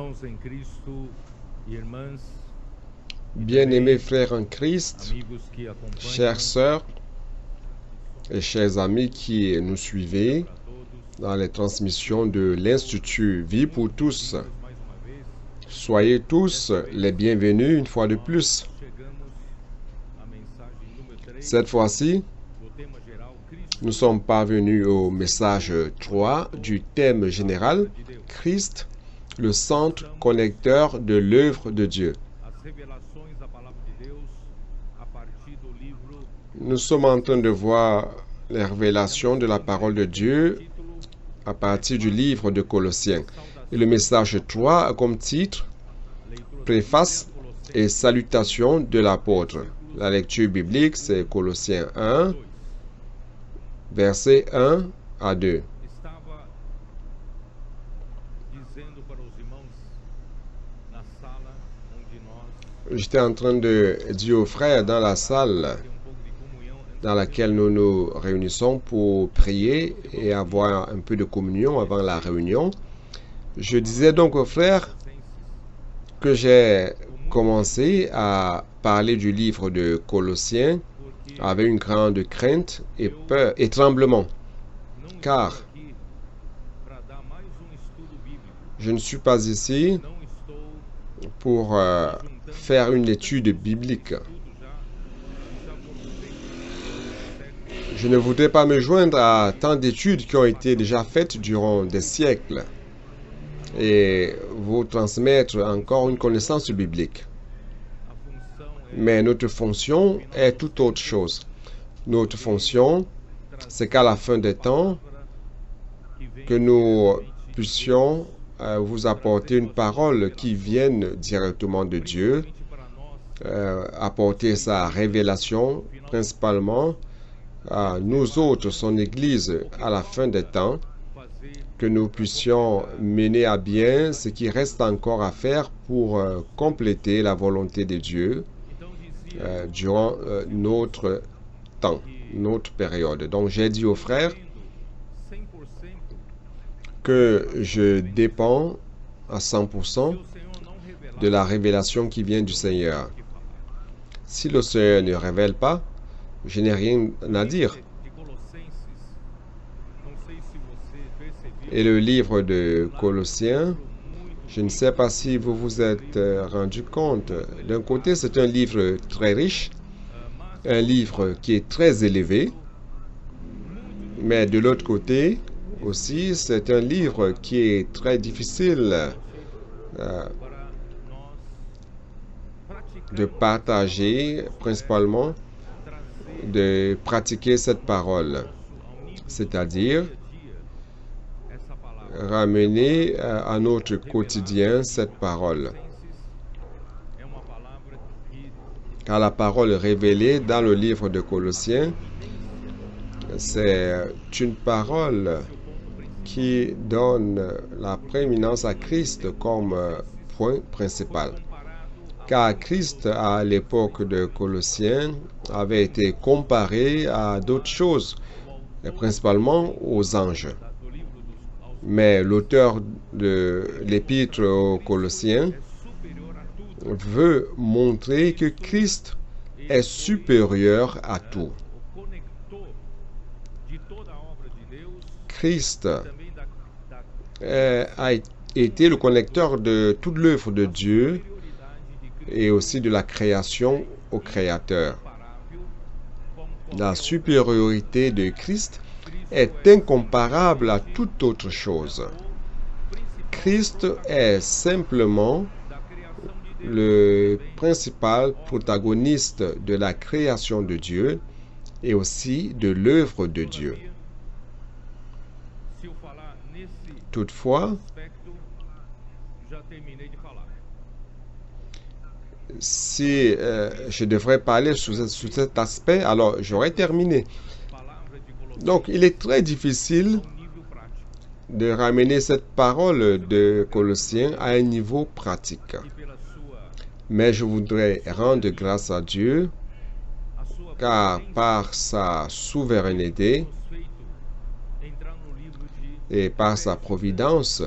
Irmãos em Cristo e irmãs, Bien-aimés frères en Christ, amigos que acompanham, chères sœurs et chers amis qui nous suivez para todos, dans les transmissions de l'Institut Vie pour tous, mais mais uma vez, soyez tous les bienvenus une fois de plus. chegamos à mensagem número 3 Cette fois-ci, do tema geral Cristo nous sommes parvenus au message 3 du thème général, Christ, le centre connecteur de l'œuvre de Dieu. as revelações da palavra de Deus a partir do livro Nous sommes en train de voir les révélations de la parole de Dieu título à partir du livre de Colossiens. Et le message 3 a comme titre leitura Préface et salutation de l'apôtre. La lecture biblique, c'est Colossiens 1, 2. versets 1 à 2. Estava dizendo para os irmãos na sala onde nós J'étais en train de dire aux frères dans la salle ter pouco de comunhão dans laquelle nous nous réunissons pour prier et avoir un peu de communion avant la réunion. Je disais donc aux frères que j'ai commencé à parler du livre de Colossiens porque avec une grande crainte et peur et tremblement, não car estou aqui para dar mais estudo bíblico. je ne suis pas ici Não estou pour faire une étude biblique. tudo já foram feitas Je ne voudrais pas me joindre à tant d'études qui ont été déjà faites durant des siècles et vous transmettre encore une connaissance biblique. a função é Mais notre fonction est tout autre chose. Notre fonction, c'est qu'à la fin des temps, que vem que nous puissions vous apporter une parole qui vienne directement de Dieu, para nós apporter sa révélation principalement à nous autres, son Église, à la fin des temps, fazer que nous puissions mener à bien ce qui reste encore à faire pour compléter la volonté de Dieu então dizia durant notre temps, notre période. Donc j'ai dit aux frères 100% que je dépends à 100% se o Senhor não revelar de la révélation qui vient du Seigneur. o que falar. Si le Seigneur ne révèle pas, je n'ai rien à dire. De Colossenses, não sei se você percebeu, Et le livre de Colossiens, muito je ne sais pas si vous vous êtes rendu compte. D'un côté, c'est un livre très riche, mas un livre qui est très élevé, mais de l'autre côté aussi, c'est un livre qui est très difficile para nós de praticarmos, partager, principalement trazer de pratiquer cette parole, ao nível c'est-à-dire dia a dia essa palavra. ramener à notre quotidien cette parole. Colossenses é uma palavra que Car la parole révélée dans le livre de Colossiens, c'est une parole qui donne la prééminence à Christ comme point principal. comparado Car Christ, à l'époque de Colossiens, avait été comparé à d'autres choses, et principalement aux anges. do livro aos Mais l'auteur de l'épître aux Colossiens superior a tudo. veut montrer que Christ est supérieur à tout. O conector de toda a obra de Deus, Christ também da a été le connecteur de toute l'œuvre de Dieu prioridade de Cristo et aussi de la création au Créateur. comparável com La qualquer supériorité de Christ Cristo est incomparable à toute autre chose. principal Christ est simplement da criação de Deus. le principal protagoniste de la création de Dieu et aussi de l'œuvre de Dieu. Se eu falar nesse Toutefois, aspecto, já terminei de falar. si je devrais parler sur cet aspect, alors j'aurais terminé. Palavra de Colossenses Donc, il est très difficile ao nível prático de ramener cette parole de Colossiens à un niveau pratique. e pela sua Mais je voudrais rendre grâce à Dieu, a sua car par sa souveraineté feito entrar no livro de et par sa providence,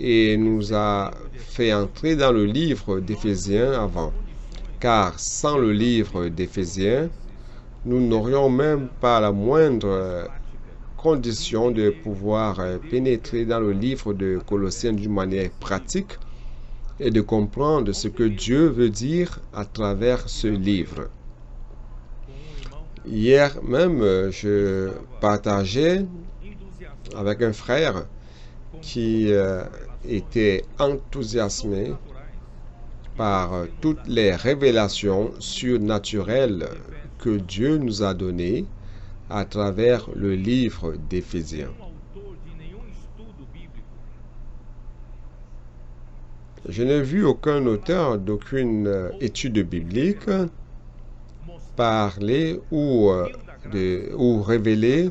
et nous a fait entrer dans le livre d'Éphésiens avant. Car sans le livre d'Éphésiens, nous n'aurions même pas la moindre condition de pouvoir pénétrer dans le livre de Colossiens d'une manière pratique et de comprendre ce que Dieu veut dire à travers ce livre. Hier même, je partageais avec un frère qui était enthousiasmé par toutes les révélations surnaturelles que Dieu nous a données à travers le livre d'Éphésiens. Je n'ai vu aucun auteur d'aucune étude biblique parler ou révéler,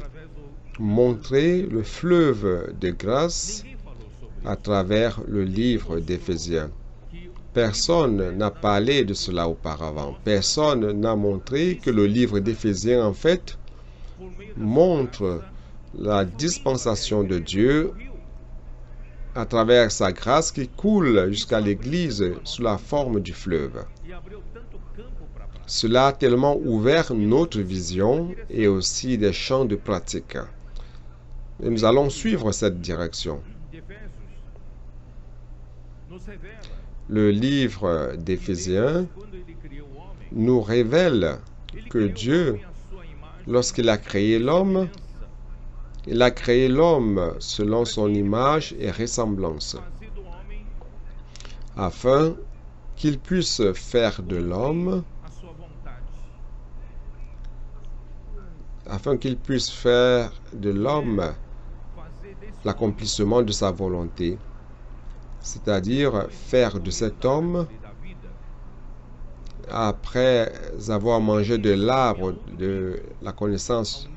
montrer le fleuve de grâce à travers le livre d'Éphésiens. Personne n'a parlé de cela auparavant. Personne n'a montré que le livre d'Éphésiens, en fait, montre la dispensation de Dieu à travers sa grâce qui coule jusqu'à l'Église sous la forme du fleuve. Cela a tellement ouvert notre vision et aussi des champs de pratique. Et nous allons suivre cette direction. Le livre d'Éphésiens nous révèle que Dieu, lorsqu'il a créé l'homme, il a créé l'homme selon son image et ressemblance, afin qu'il puisse faire de l'homme, l'accomplissement de sa volonté, c'est-à-dire faire de cet homme, après avoir mangé de l'arbre de la connaissance,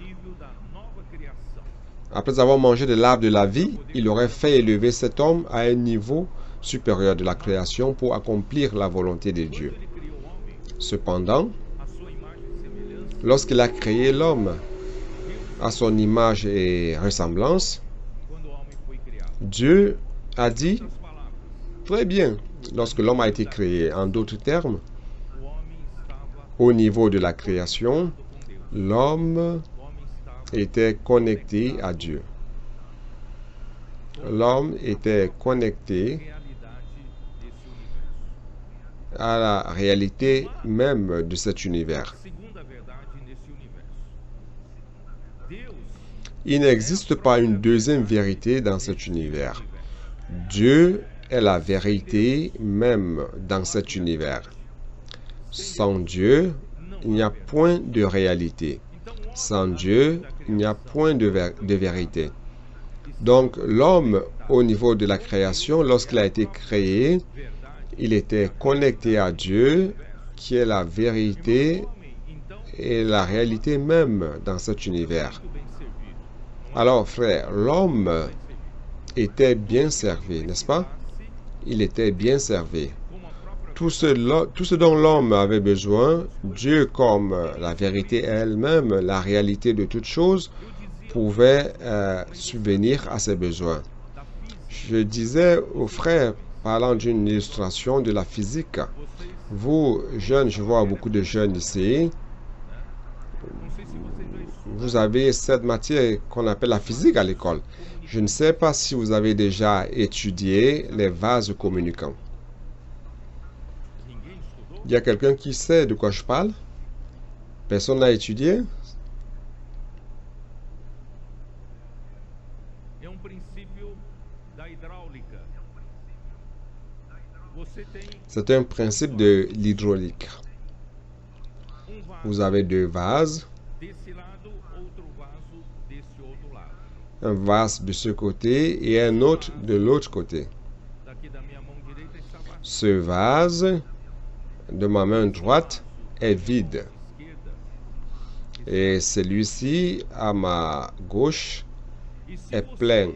après avoir mangé de l'arbre de la vie, il aurait fait élever cet homme à un niveau supérieur de la création pour accomplir la volonté de Dieu. Cependant, lorsqu'il a créé l'homme à son image et ressemblance, Dieu a dit, très bien, lorsque l'homme a été créé, en d'autres termes, au niveau de la création, l'homme était connecté à Dieu. L'homme était connecté à la réalité même de cet univers. Il n'existe pas une deuxième vérité dans cet univers. Dieu est la vérité même dans cet univers. Sans Dieu, il n'y a point de réalité. Sans Dieu, il n'y a point de vérité. Donc, l'homme, au niveau de la création, lorsqu'il a été créé, il était connecté à Dieu, qui est la vérité et la réalité même dans cet univers. Alors, frère, l'homme était bien servi, n'est-ce pas? Il était bien servi. Tout ce dont l'homme avait besoin, Dieu, comme la vérité elle-même, la réalité de toutes choses, pouvait subvenir à ses besoins. Je disais aux frères, parlant d'une illustration de la physique, vous, jeunes, je vois beaucoup de jeunes ici, vous avez cette matière qu'on appelle la physique à l'école. Je ne sais pas si vous avez déjà étudié les vases communicants. Il y a quelqu'un qui sait de quoi je parle? Personne n'a étudié? C'est un principe de l'hydraulique. Vous avez deux vases. Un vase de ce côté et un autre de l'autre côté. Ce vase de ma main droite est vide. Et celui-ci, à ma gauche, est plein.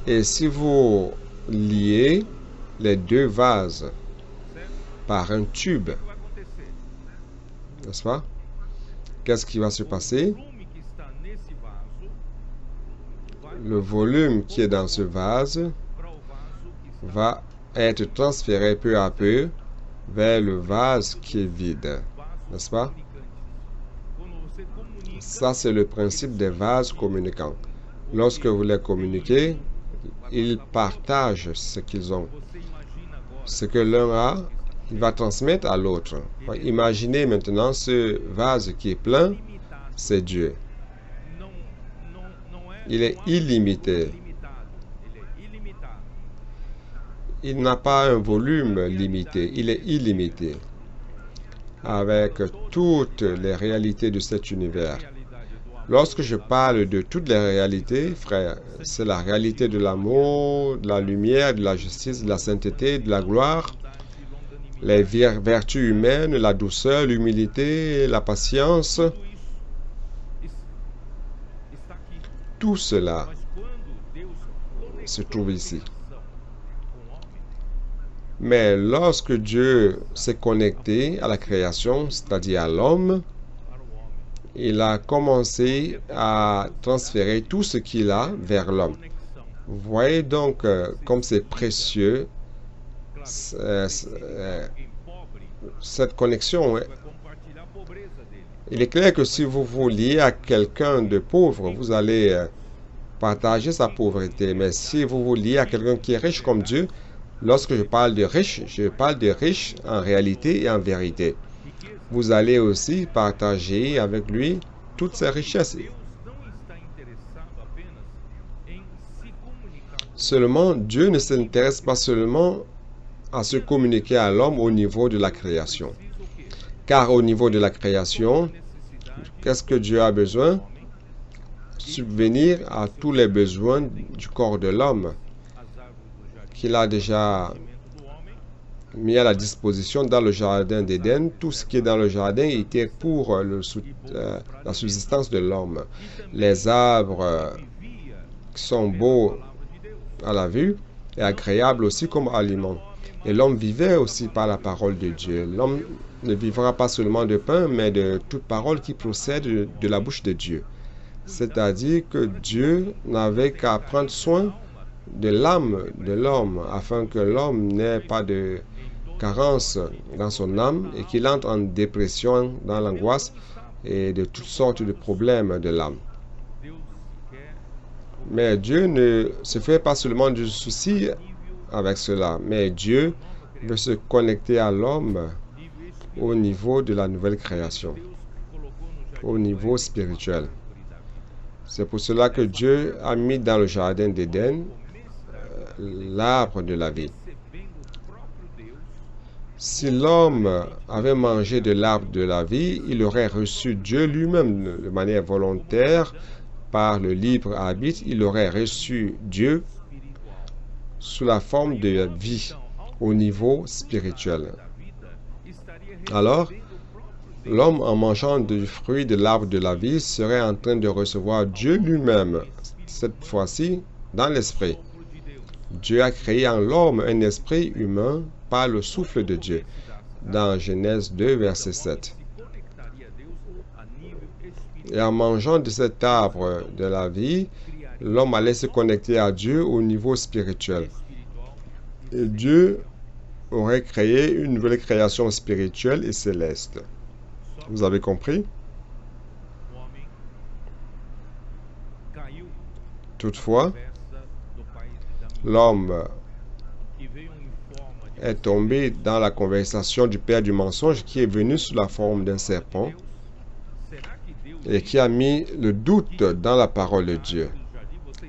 Et si vous liez les deux vases par un tube, n'est-ce pas? Qu'est-ce qui va se passer? le volume qui est dans ce vase va être transféré peu à peu vers le vase qui est vide. N'est-ce pas? Ça, c'est le principe des vases communicants. Lorsque vous les communiquez, ils partagent ce qu'ils ont. Ce que l'un a, il va transmettre à l'autre. Imaginez maintenant ce vase qui est plein, c'est Dieu. Il est illimité. Il n'a pas un volume limité, il est illimité. Avec toutes les réalités de cet univers. Lorsque je parle de toutes les réalités, frère, c'est la réalité de l'amour, de la lumière, de la justice, de la sainteté, de la gloire, les vertus humaines, la douceur, l'humilité, la patience. Tout cela se trouve ici. Mais lorsque Dieu s'est connecté à la création, c'est-à-dire à l'homme, il a commencé à transférer tout ce qu'il a vers l'homme. Vous voyez donc comme c'est précieux cette connexion. Il est clair que si vous vous liez à quelqu'un de pauvre, vous allez partager sa pauvreté. Mais si vous vous liez à quelqu'un qui est riche comme Dieu, lorsque je parle de riche, je parle de riche en réalité et en vérité. Vous allez aussi partager avec lui toutes ses richesses. Seulement, Dieu ne s'intéresse pas seulement à se communiquer à l'homme au niveau de la création. Car au niveau de la création, qu'est-ce que Dieu a besoin? Subvenir à tous les besoins du corps de l'homme qu'il a déjà mis à la disposition dans le jardin d'Éden. Tout ce qui est dans le jardin était pour la subsistance de l'homme. Les arbres qui sont beaux à la vue et agréables aussi comme aliment. Et l'homme vivait aussi par la parole de Dieu. L'homme ne vivra pas seulement de pain, mais de toute parole qui procède de la bouche de Dieu. C'est-à-dire que Dieu n'avait qu'à prendre soin de l'âme de l'homme, afin que l'homme n'ait pas de carence dans son âme et qu'il entre en dépression, dans l'angoisse et de toutes sortes de problèmes de l'âme. Mais Dieu ne se fait pas seulement du souci avec cela, mais Dieu veut se connecter à l'homme au niveau de la nouvelle création, au niveau spirituel. C'est pour cela que Dieu a mis dans le jardin d'Éden l'arbre de la vie. Si l'homme avait mangé de l'arbre de la vie, il aurait reçu Dieu lui-même de manière volontaire, par le libre arbitre, il aurait reçu Dieu sous la forme de vie au niveau spirituel. Alors, l'homme, en mangeant du fruit de l'arbre de la vie, serait en train de recevoir Dieu lui-même, cette fois-ci dans l'esprit. Dieu a créé en l'homme un esprit humain par le souffle de Dieu, dans Genèse 2, verset 7. Et en mangeant de cet arbre de la vie, l'homme allait se connecter à Dieu au niveau spirituel. Et Dieu aurait créé une nouvelle création spirituelle et céleste. Vous avez compris? Toutefois, l'homme est tombé dans la conversation du père du mensonge qui est venu sous la forme d'un serpent et qui a mis le doute dans la parole de Dieu.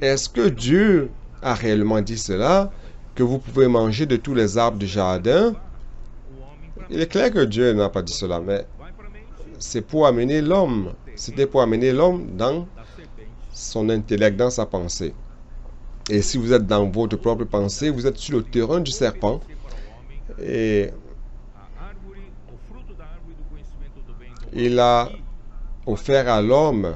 Est-ce que Dieu a réellement dit cela, que vous pouvez manger de tous les arbres du jardin? Il est clair que Dieu n'a pas dit cela, mais c'est pour amener l'homme. C'était pour amener l'homme dans son intellect, dans sa pensée. Et si vous êtes dans votre propre pensée, vous êtes sur le terrain du serpent. Et il a offert à l'homme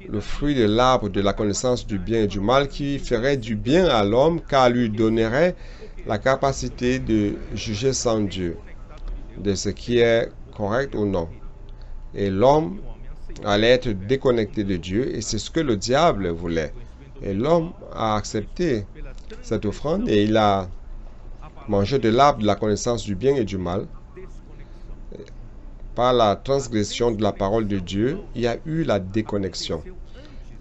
le fruit de l'arbre de la connaissance du bien et du mal qui ferait du bien à l'homme car lui donnerait la capacité de juger sans Dieu de ce qui est correct ou non. Et l'homme allait être déconnecté de Dieu et c'est ce que le diable voulait. Et l'homme a accepté cette offrande et il a mangé de l'arbre de la connaissance du bien et du mal. Par la transgression de la parole de Dieu, il y a eu la déconnexion.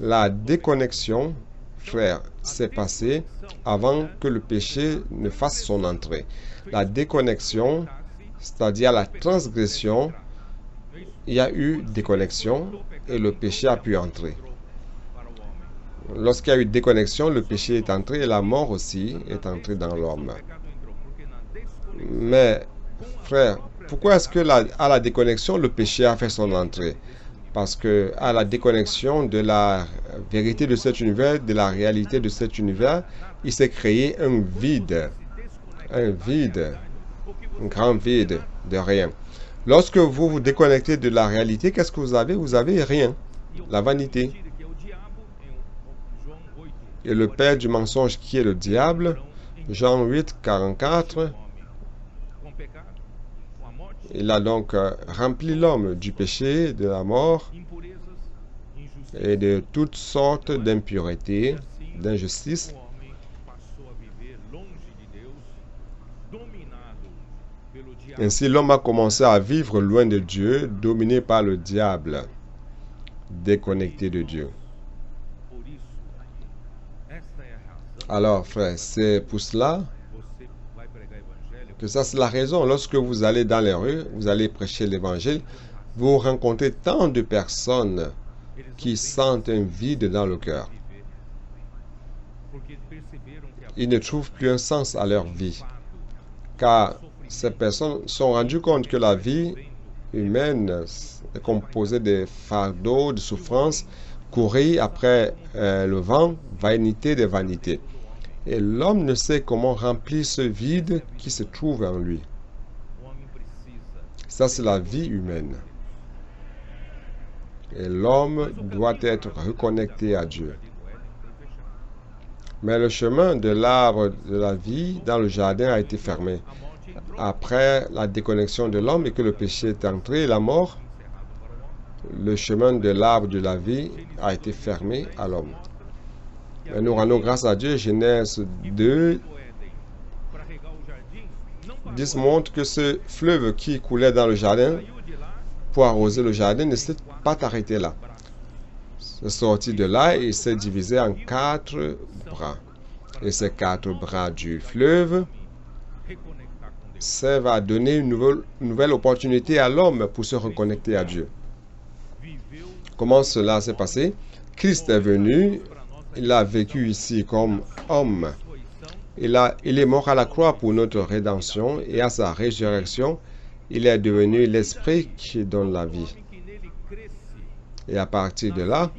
La déconnexion, frère, s'est passée avant que le péché ne fasse son entrée. La déconnexion, c'est-à-dire la transgression, il y a eu déconnexion et le péché a pu entrer. Lorsqu'il y a eu déconnexion, le péché est entré et la mort aussi est entrée dans l'homme. Mais, frère, pourquoi est-ce que à la déconnexion, le péché a fait son entrée? Parce que à la déconnexion de la vérité de cet univers, de la réalité de cet univers, il s'est créé un vide, un grand vide de rien. Lorsque vous vous déconnectez de la réalité, qu'est-ce que vous avez? Vous avez rien, la vanité. Et le père du mensonge qui est le diable, Jean 8, 44, il a donc rempli l'homme du péché, de la mort et de toutes sortes d'impuretés, d'injustices. Ainsi, l'homme a commencé à vivre loin de Dieu, dominé par le diable, déconnecté de Dieu. Alors, frère, c'est pour cela que ça, c'est la raison. Lorsque vous allez dans les rues, vous allez prêcher l'évangile, vous rencontrez tant de personnes qui sentent un vide dans le cœur. Ils ne trouvent plus un sens à leur vie, car ces personnes se sont rendues compte que la vie humaine est composée de fardeaux, de souffrances, courir après le vent, vanité des vanités. Et l'homme ne sait comment remplir ce vide qui se trouve en lui. Ça, c'est la vie humaine. Et l'homme doit être reconnecté à Dieu. Mais le chemin de l'arbre de la vie dans le jardin a été fermé. Après la déconnexion de l'homme et que le péché est entré, la mort, le chemin de l'arbre de la vie a été fermé à l'homme. Et nous rendons grâce à Dieu. Genèse 2, 10 montre que ce fleuve qui coulait dans le jardin pour arroser le jardin ne s'est pas arrêté là. C'est sorti de là et s'est divisé en 4 bras. Et ces 4 bras du fleuve servent à donner une nouvelle opportunité à l'homme pour se reconnecter à Dieu. Comment cela s'est passé? Christ est venu. Il a vécu ici comme homme. Il est mort à la croix pour notre rédemption et à sa résurrection, il est devenu l'Esprit qui donne la vie. Et à partir de là,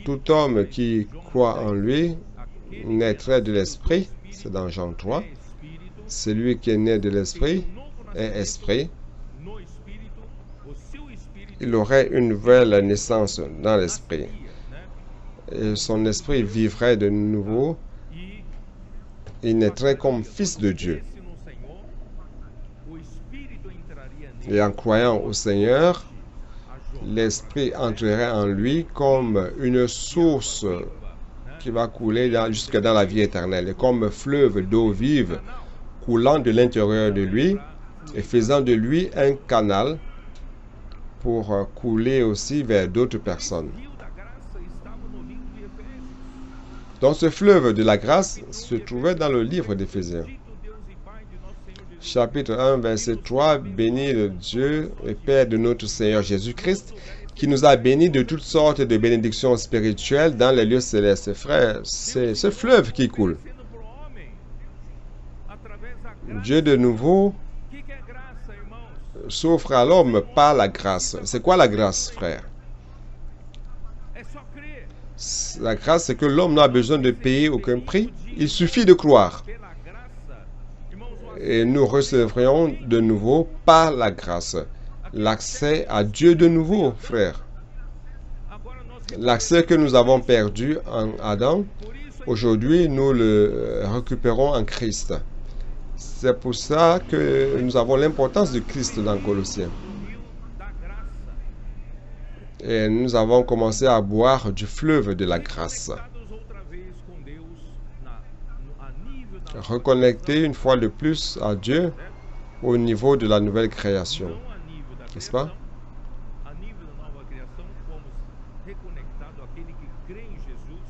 tout homme qui croit en lui naîtrait de l'Esprit. C'est dans Jean 3. Celui qui est né de l'Esprit est Esprit. Il aurait une nouvelle naissance dans l'Esprit. Et son esprit vivrait de nouveau. Il naîtrait comme fils de Dieu. Et en croyant au Seigneur, l'esprit entrerait en lui comme une source qui va couler jusque dans la vie éternelle. Et comme fleuve d'eau vive coulant de l'intérieur de lui et faisant de lui un canal pour couler aussi vers d'autres personnes. Donc ce fleuve de la grâce se trouvait dans le livre d'Éphésiens. Chapitre 1, verset 3, béni le Dieu et Père de notre Seigneur Jésus-Christ, qui nous a bénis de toutes sortes de bénédictions spirituelles dans les lieux célestes. Frères, c'est ce fleuve qui coule. Dieu de nouveau s'offre à l'homme par la grâce. C'est quoi la grâce, frère? La grâce, c'est que l'homme n'a besoin de payer aucun prix. Il suffit de croire. Et nous recevrions de nouveau par la grâce l'accès à Dieu de nouveau, frère. L'accès que nous avons perdu en Adam, aujourd'hui, nous le récupérons en Christ. C'est pour ça que nous avons l'importance de Christ dans Colossiens. Et nous avons commencé à boire du fleuve de la grâce. reconnecter une fois de plus à Dieu au niveau de la nouvelle création, Não a nível da n'est-ce pas? criação, a nível da nova criação, fomos reconectados àquele que crê em Jesus,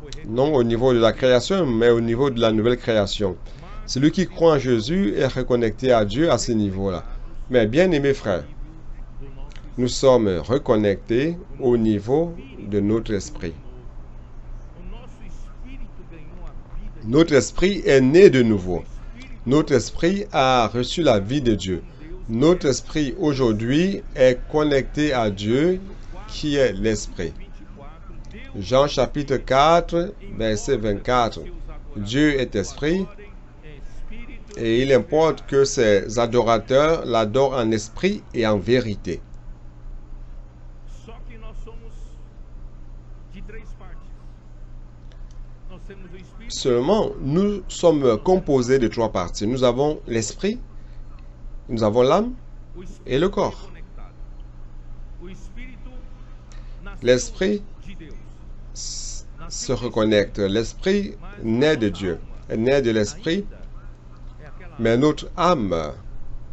foi Non au niveau de la création, mais au niveau de la nouvelle création. mas Celui qui croit en Jésus est reconnecté à Dieu à ce niveau-là. Mais bien aimés frères, do nosso nous sommes reconnectés au niveau de notre esprit. o nosso espírito ganhou a vida de Notre esprit est né de nouveau. Notre esprit a reçu la vie de Dieu. Notre esprit aujourd'hui est connecté à Dieu qui est l'esprit. 24. Deus Jean chapitre 4, verset 24. Dieu est esprit em espírito, et il importe que ses adorateurs l'adorent en esprit et en vérité. só que nós somos de três partes. Nós temos o espírito, Seulement, nous sommes composés de trois parties. Nous avons l'esprit, nous avons l'âme o espírito et le corps. conectado. O espírito nasceu L'esprit de Deus. se reconnecte. L'esprit naît de Dieu, naît de l'esprit, É aquela mais notre âme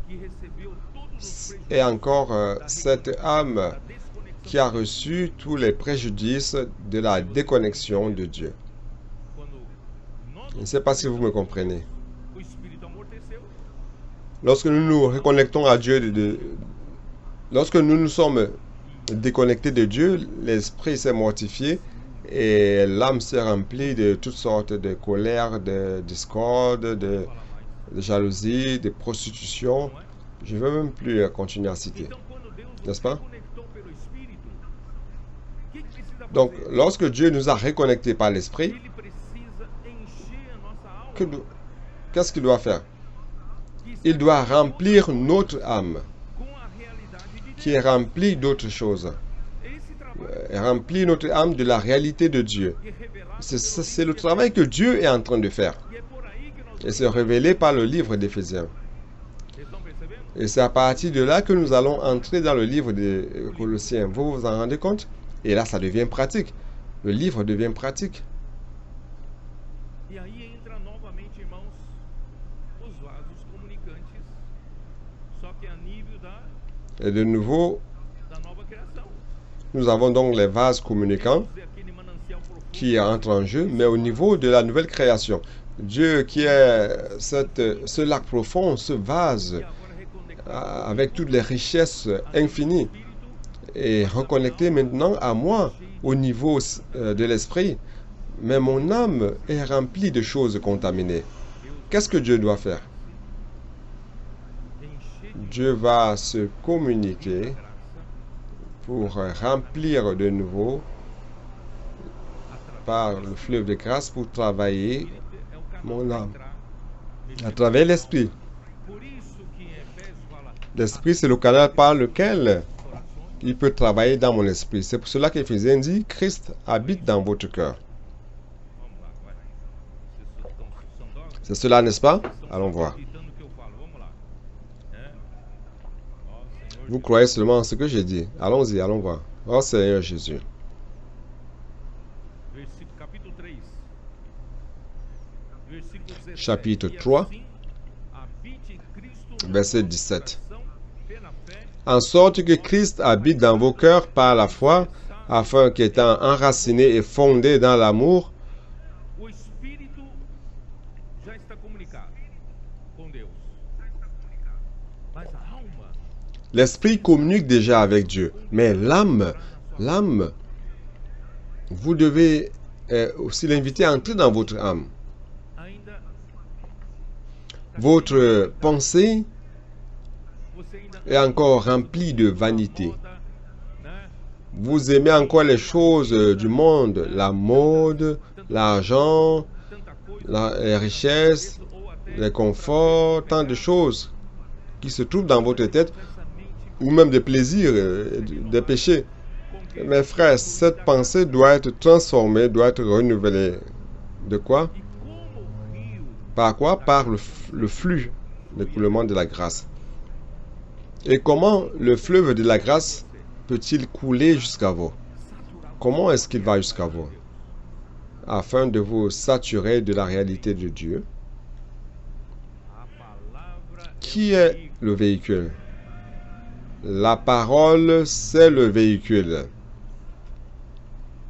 que recebeu todos os est encore cette âme da desconexão. qui a reçu tous les préjudices de la déconnexion de Dieu. Quando nós Je ne sais pas si vous me comprenez. o espírito amorteceu, Lorsque nous nous reconnectons à Dieu, lorsque nous nous sommes déconnectés de Dieu, l'esprit s'est mortifié et l'âme s'est remplie de toutes sortes de colère, de discorde, de fala mais. jalousie, de prostitution. Je ne veux même plus continuer à citer. Então, quando Deus nos N'est-ce pas? reconectou pelo espírito, o que precisa Donc, fazer? lorsque Dieu nous a reconnectés par l'esprit, Ele precisa encher a nossa que alma do- qu'est-ce qu'il doit faire? que Il está doit remplir notre âme, com a realidade de qui Deus. est remplie d'autres choses. Esse trabalho Remplir notre âme de la réalité de Dieu. é revelado C'est le travail que Dieu est en train de faire. e é por aí que nós Et c'est révélé par le livre d'Éphésiens. Vocês estão percebendo? Et c'est à partir de là que nous allons entrer dans le livre des Colossiens. Vous vous en rendez compte? Et là, ça devient pratique. Le livre devient pratique. E aí entra novamente, irmãos, os vasos comunicantes, só que a nível Et de nouveau, da nova criação. nous avons donc les vases communicants Deus é aquele manancial profundo qui entrent en jeu, mais au niveau de la nouvelle création. Dieu qui est ce lac profond, ce vase que agora é reconectado avec toutes les richesses infinies, espírito, est reconnecté maintenant à moi au niveau de l'esprit. Mais mon âme est remplie de choses contaminées. Qu'est-ce que Dieu doit faire? encher de Dieu va se communiquer graça pour remplir de nouveau através par le fleuve de grâce pour travailler do Espírito, é o canal mon para âme entrar. à travers l'esprit. Por isso que em Efésios fala L'esprit, c'est le canal par lequel corações, il peut travailler dans mon esprit. C'est pour cela qu'Éphésiens dit, Christ habite dans votre cœur. vamos lá, vai. Vocês são dogmas? C'est cela, n'est-ce pas? Estão Allons voir. acreditando no que eu falo, vamos lá. É? Ó, Senhor Vous croyez seulement en ce que j'ai dit. Allons-y, allons voir. Oh Seigneur Jésus. Capítulo 3. Versículo 17. Chapitre E 3, assim, habite Cristo no verset vosso 17. coração pela fé, En sorte que Christ habite dans vos cœurs par la foi, afin qu'étant enraciné et fondé dans l'amour, o Espírito já está comunicado com Deus. Mas a alma l'esprit communique déjà avec Dieu. Mais l'âme, vous devez aussi l'inviter à entrer dans votre âme. ainda Votre pensée você ainda est encore remplie de vanité. moda, né? Vous aimez encore les choses du monde, la mode, l'argent, Tanta coisa, les richesses, ou até les conforts, tant de choses qui se trouvent dans votre tête, essa mente ou même des plaisirs, des péchés. com que Mes frères, cette pensée doit être transformée, doit être renouvelée. De quoi? e como o rio Par quoi? Par le flux, l'écoulement de la grâce. Et comment le fleuve de la grâce peut-il couler jusqu'à vous? saturar Comment est-ce qu'il va jusqu'à vous? Afin de vous saturer de la réalité de Dieu. Qui est le véhicule? La parole, c'est le véhicule.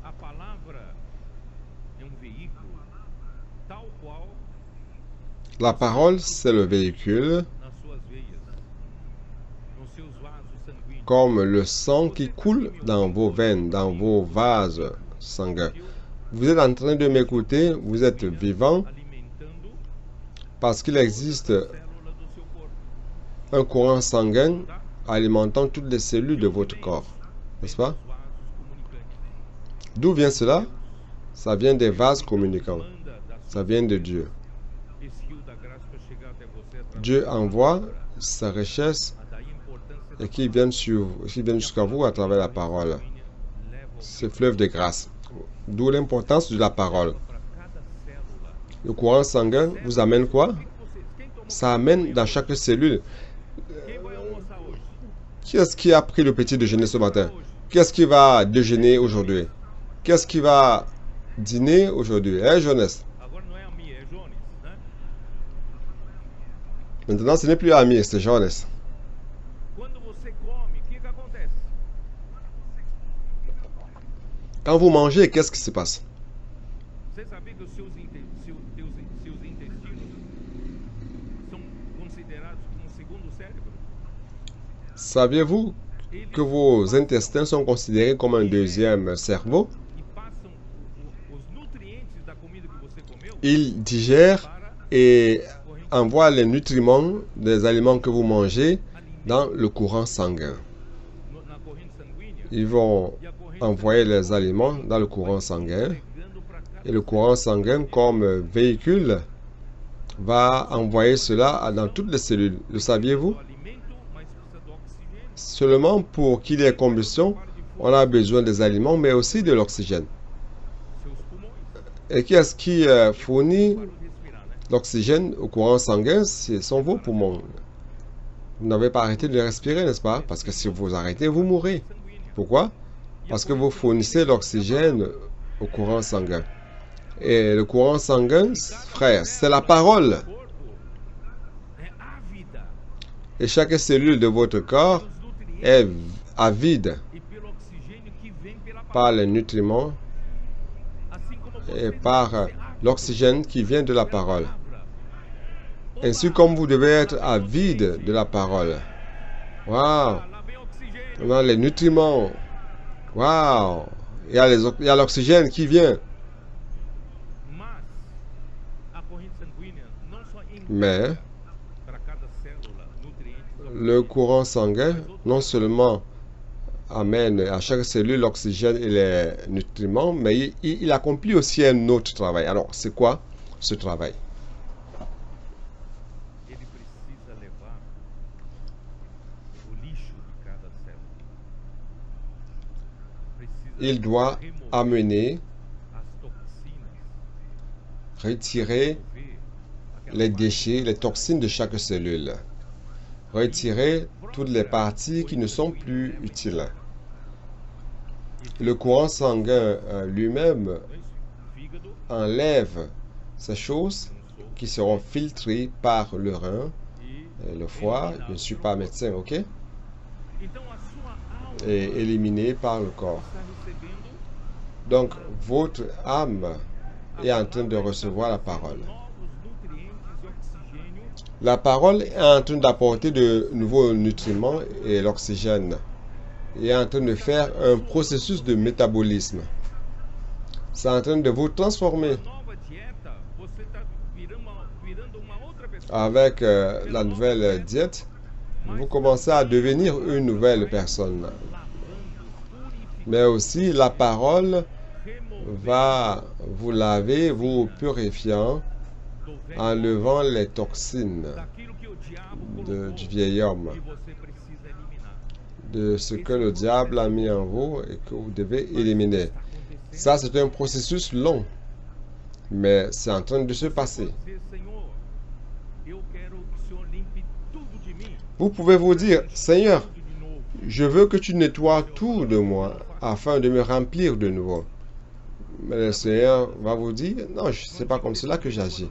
A palavra é veículo, tal qual La parole, c'est le véhicule, nas suas veias, nos seus vasos sanguíneos. comme le sang qui coule dans vos veines, dans vos vases sanguins. Vous êtes en train de m'écouter, vous êtes vivant, Alimentando parce qu'il existe células do seu corpo. un courant sanguin alimentant toutes les cellules de votre corps. N'est-ce pas? Vasos comunicantes. D'où vient cela? Ça vient des vases communicants. Manda da Ça vient de Dieu. esse rio da graça para chegar até você através Dieu envoie sa richesse daí a importância et qui vient jusqu'à vous à travers la parole. leva Ce fleuve de grâce. D'où l'importance de la parole. para cada célula. Le courant sanguin vous amène quoi? Quem toma Ça amène dans chaque cellule. quem vai almoçar hoje? Qui est-ce qui a pris le petit déjeuner ce matin? Qui est-ce qui va déjeuner aujourd'hui? Qui est-ce qui va dîner aujourd'hui? Hein, Jonas? Agora não é a minha, é Jones, né? Maintenant, ce n'est plus Amir, c'est Jonas. Quando você come, o que acontece? Quand vous mangez, qu'est-ce qui se passe? Você sabia que os seus intestinos são considerados como um segundo cérebro? Saviez-vous que vos intestins sont considérés comme un deuxième cerveau? E passam os nutrientes da comida que você comeu Ils digèrent para et envoient les nutriments des aliments que vous mangez dans le courant sanguin. na corrente sanguínea Ils vont e a corrente envoyer les aliments dans le courant sanguin. chegando para cada Et le courant sanguin, comme véhicule, va envoyer cela dans toutes les cellules. Le saviez-vous? alimento, mas precisa do oxigênio. Seulement pour qu'il y ait combustion, on a besoin des aliments, mais aussi de l'oxygène. Seus pulmões Et qui est-ce qui fournit para respirar, né? l'oxygène au courant sanguin? Ce sont vos poumons. Vous n'avez pas arrêté de respirer, n'est-ce pas? Parce que si vous arrêtez, vous mourrez. Sanguínea. Pourquoi? Parce que vous fournissez l'oxygène au courant sanguin. Et le courant sanguin, frère, c'est la parole. O corpo é a vida. Et chaque cellule de votre corps Os nutrientes est avide e pelo oxigênio que vem pela par palavra. les nutriments Assim como et você par deve ser ávido l'oxygène qui vient de la pela parole. palavra. Ainsi comme vous devez être avide de la parole. Waouh! Lá vem oxigênio. On a les nutriments. Waouh! Il y a l'oxygène qui vient. Mas a corrente sanguínea não só Mais entrega para cada célula nutrientes, le courant sanguin, non seulement amène à chaque cellule l'oxygène et les nutriments, mais il accomplit aussi un autre travail. Alors, c'est quoi ce travail? ele precisa levar o lixo de cada célula. Precisa Il doit remover amener, as toxinas, retirer remover aquela les parte déchets, les toxines de chaque cellule. Retirer toutes les parties qui ne sont plus utiles. Le courant sanguin lui-même não é isso? Fígado, enlève ces choses pensou, qui seront filtrées par le rein e et le foie. Je ne suis pas médecin, ok? então a sua alma Et éliminées par le corps. está recebendo Donc, votre âme est en train de recevoir la parole. novos nutrientes e oxigênio La parole est en train d'apporter de nouveaux nutriments et l'oxygène. Il est en train de faire un processus de métabolisme. C'est en train de vous transformer. nova dieta, você está virando uma outra pessoa. Avec la nouvelle diète, vous commencez à devenir une nouvelle personne. Lavando, purificando, Mais aussi, la parole removendo va vous laver, vous purifiant, do velho enlevant les toxines daquilo que o diabo colocou du vieil homme, e você precisa eliminar. de ce que le diable a mis en vous et que vous devez éliminer. Está acontecendo. Ça, c'est un processus long, mais c'est en train de se passer. Dizer, Senhor, eu quero que o Senhor limpe tudo de mim, Vous pouvez vous dire, Seigneur, tudo de novo. je veux que tu nettoies tout de moi afin de me remplir de nouveau. Mais le Seigneur va vous dire, non, c'est pas comme cela que j'agis.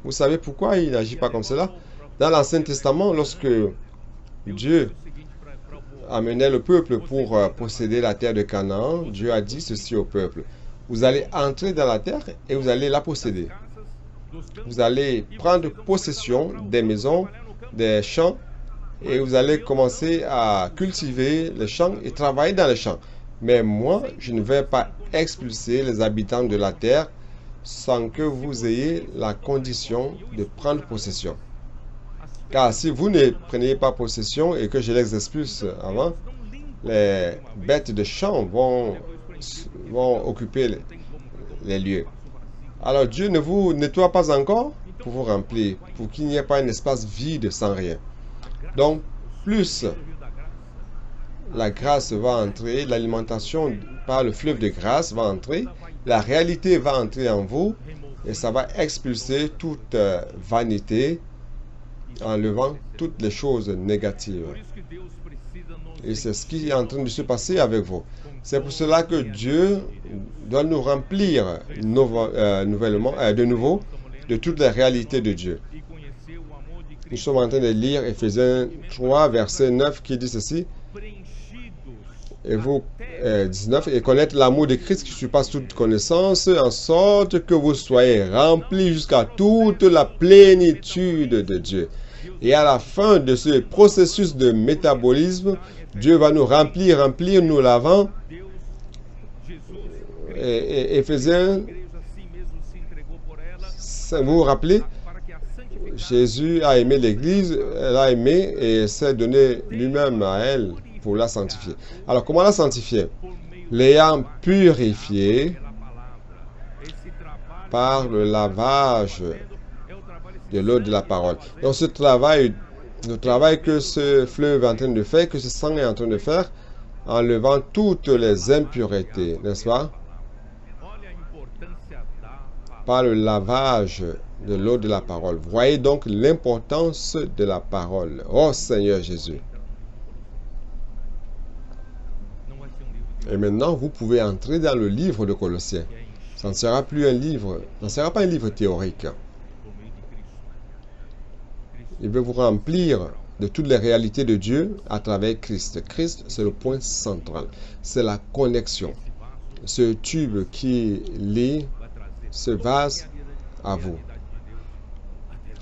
Vous savez pourquoi il n'agit pas comme cela? Dans l'Ancien Testament, lorsque Dieu amenait le peuple pour posséder la terre de Canaan, Dieu a dit ceci au peuple. Vous allez entrer dans la terre et vous allez la posséder. Vous allez prendre possession des maisons, des champs, et vous allez commencer à cultiver les champs et travailler dans les champs. Mais moi, je ne vais pas expulser les habitants de la terre sans que vous ayez la condition de prendre possession. Car si vous ne prenez pas possession et que je les expulse avant, les bêtes de champ vont occuper les lieux. Alors Dieu ne vous nettoie pas encore pour vous remplir, pour qu'il n'y ait pas un espace vide sans rien. Donc, plus la grâce va entrer, l'alimentation par le fleuve de grâce va entrer, la réalité va entrer en vous et ça va expulser toute vanité, enlevant toutes les choses négatives. Et c'est ce qui est en train de se passer avec vous. C'est pour cela que Dieu doit nous remplir de nouveau de toutes les réalités de Dieu. Nous sommes en train de lire Éphésiens 3, verset 9, qui dit ceci. Et vous, 19, et connaître l'amour de Christ qui surpasse toute connaissance, en sorte que vous soyez remplis jusqu'à toute la plénitude de Dieu. Et à la fin de ce processus de métabolisme, Dieu va nous remplir, nous lavant. Et Éphésiens, vous vous rappelez, Jésus a aimé l'Église, elle a aimé et s'est donné lui-même à elle pour la sanctifier. Alors, comment la sanctifier? L'ayant purifié par le lavage de l'eau de la parole. Donc, ce travail, le travail que ce fleuve est en train de faire, que ce sang est en train de faire, enlevant toutes les impuretés, n'est-ce pas? Par le lavage de l'eau de la parole. Voyez donc l'importance de la parole. Oh Seigneur Jésus. Et maintenant, vous pouvez entrer dans le livre de Colossiens. Ça ne sera plus un livre, ça ne sera pas un livre théorique. Il veut vous remplir de toutes les réalités de Dieu à travers Christ. Christ, c'est le point central. C'est la connexion. Ce tube qui lie ce vase à vous.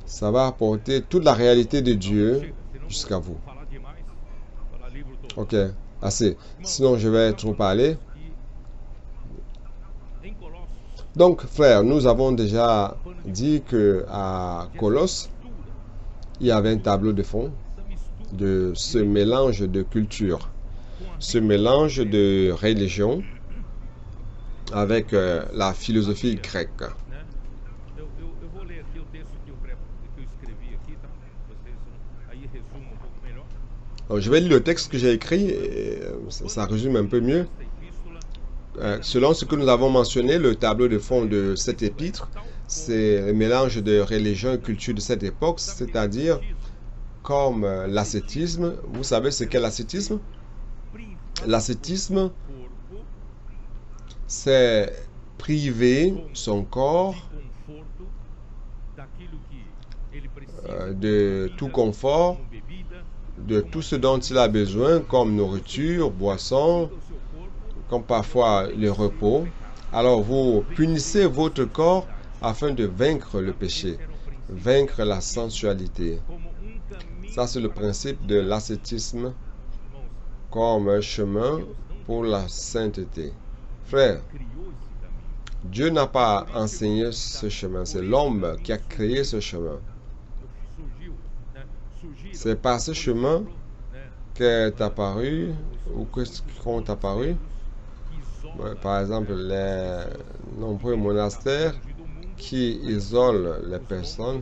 Ça va apporter toute la réalité de Dieu jusqu'à vous. Ok, assez. Sinon, je vais trop parler. Donc, frères, nous avons déjà dit que à Colosse, il y avait un tableau de fond de ce mélange de culture, ce mélange de religion avec la philosophie grecque. Alors, je vais lire le texte que j'ai écrit, et ça résume un peu mieux. Selon ce que nous avons mentionné, le tableau de fond de cette épître, c'est le mélange de religion et culture de cette époque, c'est-à-dire comme l'ascétisme. Vous savez ce qu'est l'ascétisme? L'ascétisme, c'est priver son corps de tout confort, de tout ce dont il a besoin, comme nourriture, boisson, comme parfois le repos. Alors vous punissez votre corps afin de vaincre le péché, vaincre la sensualité. Ça, c'est le principe de l'ascétisme comme un chemin pour la sainteté. Frère, Dieu n'a pas enseigné ce chemin, c'est l'homme qui a créé ce chemin. C'est par ce chemin qu'est apparu, ou qu'ont apparu, par exemple, les nombreux monastères qui isolent les personnes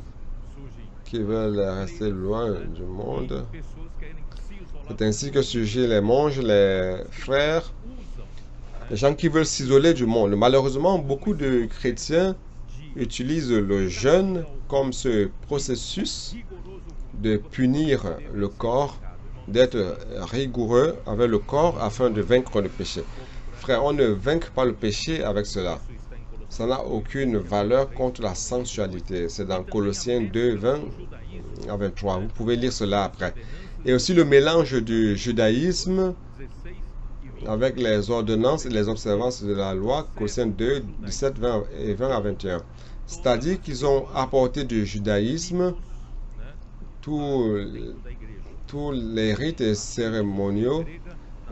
qui veulent rester loin du monde. C'est ainsi que surgissent les monges, les frères, les gens qui veulent s'isoler du monde. Malheureusement, beaucoup de chrétiens utilisent le jeûne comme ce processus de punir le corps, d'être rigoureux avec le corps afin de vaincre le péché. Frère, on ne vainc pas le péché avec cela. ça n'a aucune valeur contre la sensualité. C'est dans Colossiens 2, 20 à 23. Vous pouvez lire cela après. Et aussi le mélange du judaïsme avec les ordonnances et les observances de la loi, Colossiens 2, 17 20 et 20 à 21. C'est-à-dire qu'ils ont apporté du judaïsme tous les rites et cérémoniaux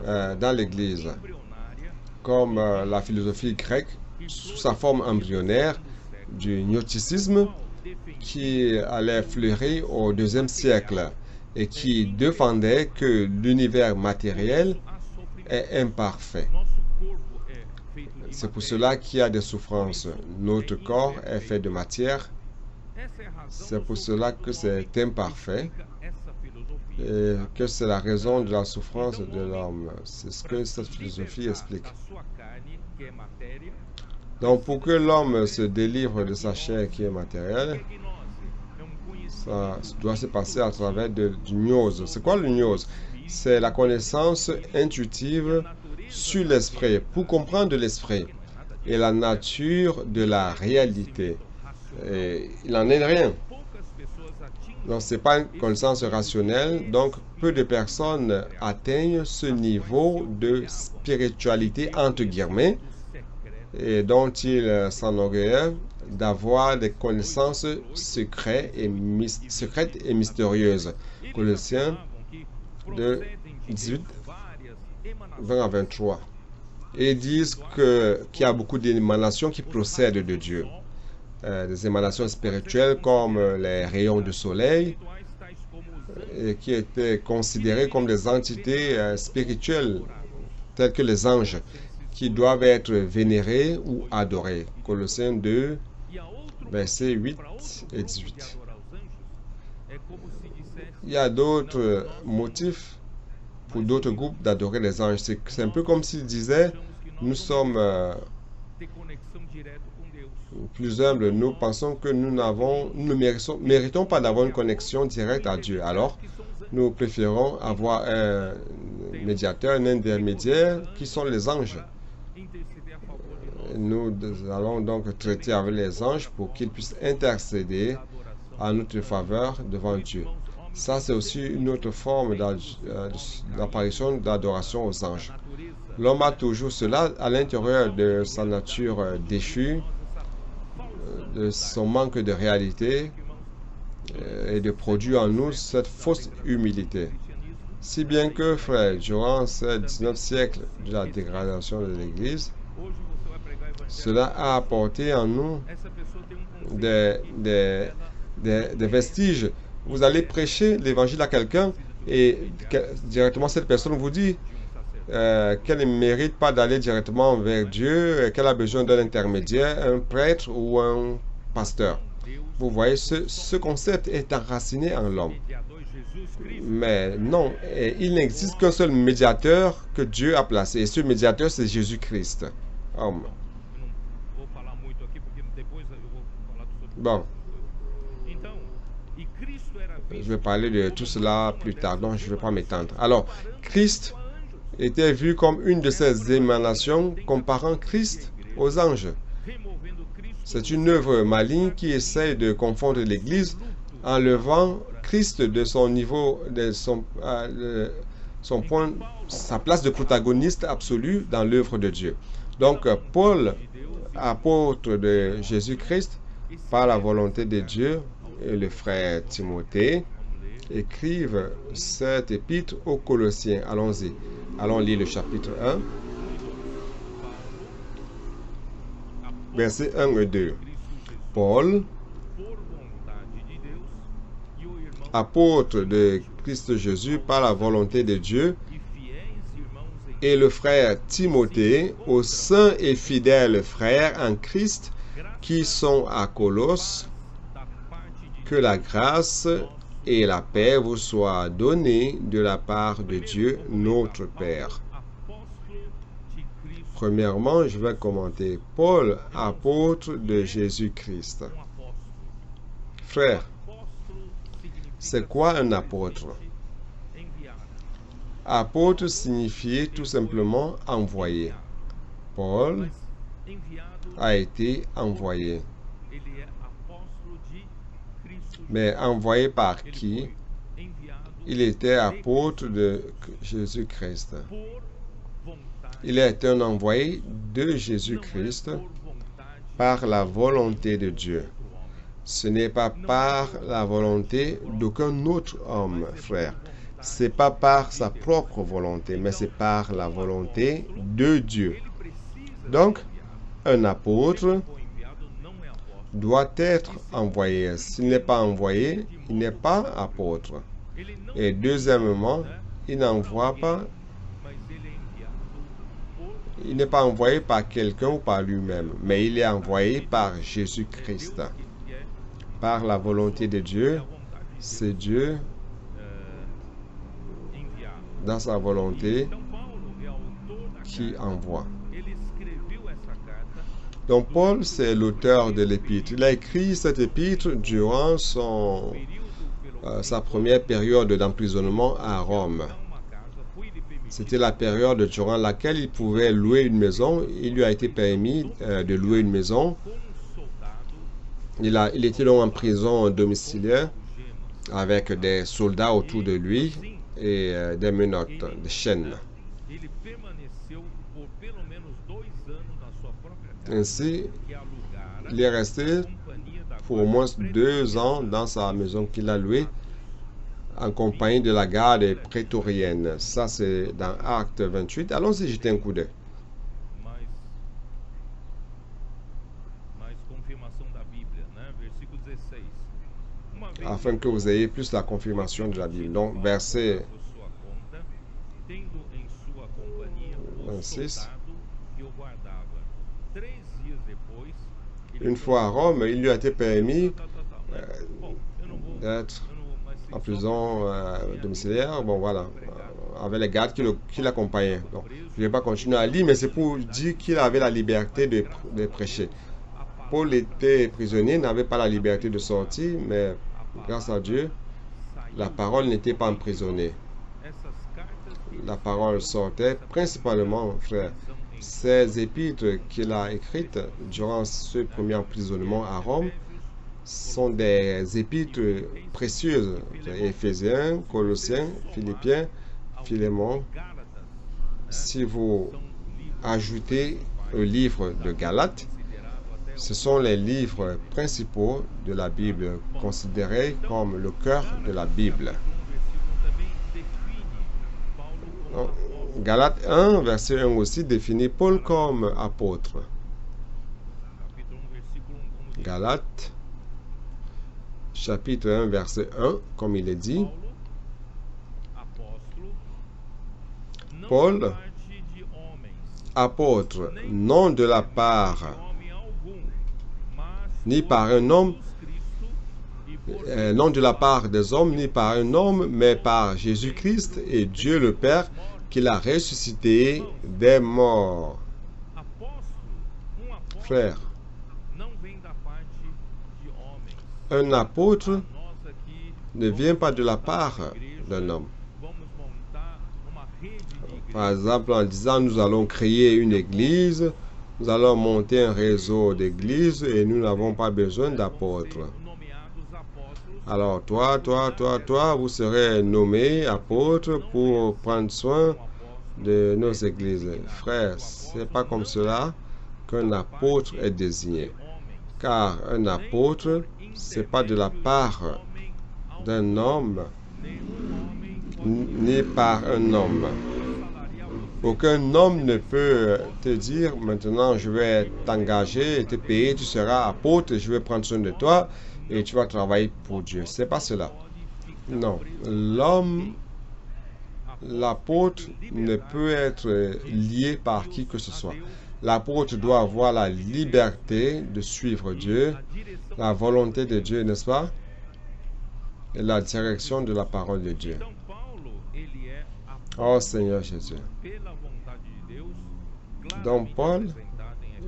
dans l'Église, comme la philosophie grecque sous sa forme embryonnaire du gnosticisme qui allait fleurir au IIe siècle et qui défendait que l'univers matériel est imparfait. C'est pour cela qu'il y a des souffrances. Notre corps est fait de matière. C'est pour cela que c'est imparfait et que c'est la raison de la souffrance de l'homme. C'est ce que cette philosophie explique. Donc, pour que l'homme se délivre de sa chair qui est matérielle, ça doit se passer à travers du gnose. C'est quoi le gnose? C'est la connaissance intuitive sur l'esprit, pour comprendre l'esprit et la nature de la réalité. Et il n'en est rien. Donc, ce n'est pas une connaissance rationnelle. Donc, peu de personnes atteignent ce niveau de spiritualité, entre guillemets, et dont il s'enorgueillent d'avoir des connaissances secrètes et mystérieuses. Colossiens 2, 18, 20 à 23. Et ils disent qu'il y a beaucoup d'émanations qui procèdent de Dieu. Des émanations spirituelles comme les rayons du soleil, et qui étaient considérées comme des entités spirituelles, telles que les anges, qui doivent être vénérés ou adorés. Colossiens 2, versets 8 et 18. Il y a d'autres motifs pour d'autres groupes d'adorer les anges. C'est un peu comme s'ils disaient, nous sommes plus humbles, nous pensons que nous ne méritons pas d'avoir une connexion directe à Dieu. Alors, nous préférons avoir un médiateur, un intermédiaire, qui sont les anges. Nous allons donc traiter avec les anges pour qu'ils puissent intercéder en notre faveur devant Dieu. Ça, c'est aussi une autre forme d'apparition d'adoration aux anges. L'homme a toujours cela à l'intérieur de sa nature déchue, de son manque de réalité, et de produire en nous cette fausse humilité. Si bien que, frère, durant ce 19e siècle de la dégradation de l'Église, cela a apporté en nous des vestiges. Vous allez prêcher l'évangile à quelqu'un et directement cette personne vous dit qu'elle ne mérite pas d'aller directement vers Dieu, qu'elle a besoin d'un intermédiaire, un prêtre ou un pasteur. Vous voyez, ce concept est enraciné en l'homme. Mais non, il n'existe qu'un seul médiateur que Dieu a placé. Et ce médiateur, c'est Jésus-Christ. Bon. Je vais parler de tout cela plus tard, donc je ne vais pas m'étendre. Alors, Christ était vu comme une de ces émanations comparant Christ aux anges. C'est une œuvre maligne qui essaie de confondre l'Église en levant Christ de son niveau, de son point, sa place de protagoniste absolu dans l'œuvre de Dieu. Donc, Paul, apôtre de Jésus-Christ, par la volonté de Dieu, et le frère Timothée écrivent cette épître aux Colossiens. Allons-y. Allons lire le chapitre 1, versets 1 et 2. Paul, apôtre de Christ Jésus par la volonté de Dieu, et le frère Timothée, aux saints et fidèles frères en Christ qui sont à Colosse, que la grâce et la paix vous soient données de la part de Dieu, notre Père. Premièrement, je vais commenter Paul, apôtre de Jésus-Christ. Frère, c'est quoi un apôtre? Apôtre signifie tout simplement envoyé. Paul a été envoyé. Mais envoyé par qui? Il était apôtre de Jésus-Christ. Il est un envoyé de Jésus-Christ par la volonté de Dieu. Ce n'est pas par la volonté d'aucun autre homme, frère. Ce n'est pas par sa propre volonté, mais c'est par la volonté de Dieu. Donc, un apôtre doit être envoyé. S'il n'est pas envoyé, il n'est pas apôtre. Et deuxièmement, il n'envoie pas, il n'est pas envoyé par quelqu'un ou par lui-même, mais il est envoyé par Jésus-Christ. Par la volonté de Dieu, c'est Dieu, dans sa volonté, qui envoie. Donc Paul, c'est l'auteur de l'épître. Il a écrit cette épître durant sa première période d'emprisonnement à Rome. C'était la période durant laquelle il pouvait louer une maison. Il lui a été permis de louer une maison. Il était donc en prison domiciliaire avec des soldats autour de lui et des menottes, des chaînes. Ainsi, il est resté pour au moins 2 ans dans sa maison qu'il a louée en compagnie de la garde prétorienne. Ça, c'est dans Acte 28. Allons-y jeter un coup d'œil. Afin que vous ayez plus la confirmation de la Bible. Donc, verset 26. Une fois à Rome, il lui a été permis d'être en prison domiciliaire. Bon, voilà. Avec les gardes qui l'accompagnaient. Donc, je ne vais pas continuer à lire, mais c'est pour dire qu'il avait la liberté de prêcher. Paul était prisonnier, n'avait pas la liberté de sortir, mais grâce à Dieu, la parole n'était pas emprisonnée. La parole sortait principalement, frère. Ces épîtres qu'il a écrites durant ce premier emprisonnement à Rome sont des épîtres précieuses. Éphésiens, Colossiens, Philippiens, Philémon. Si vous ajoutez le livre de Galates, ce sont les livres principaux de la Bible, considérés comme le cœur de la Bible. Donc, Galates 1, verset 1 aussi, définit Paul comme apôtre. Galates, chapitre 1, verset 1, comme il est dit, Paul, apôtre, non de la part ni par un homme, non de la part des hommes, ni par un homme, mais par Jésus-Christ et Dieu le Père, qui l'a ressuscité des morts. Frère, un apôtre ne vient pas de la part d'un homme. Par exemple, en disant, nous allons créer une église, nous allons monter un réseau d'églises et nous n'avons pas besoin d'apôtres. Alors, toi, vous serez nommé apôtre pour prendre soin de nos églises. Frère, c'est pas comme cela qu'un apôtre est désigné. Car un apôtre, c'est pas de la part d'un homme, ni par un homme. Aucun homme ne peut te dire, maintenant je vais t'engager et te payer, tu seras apôtre, je vais prendre soin de toi et tu vas travailler pour Dieu. C'est pas cela. Non. L'homme, l'apôtre ne peut être lié par qui que ce soit. L'apôtre doit avoir la liberté de suivre Dieu, la volonté de Dieu, n'est-ce pas? Et la direction de la parole de Dieu. Oh Seigneur Jésus. Donc Paul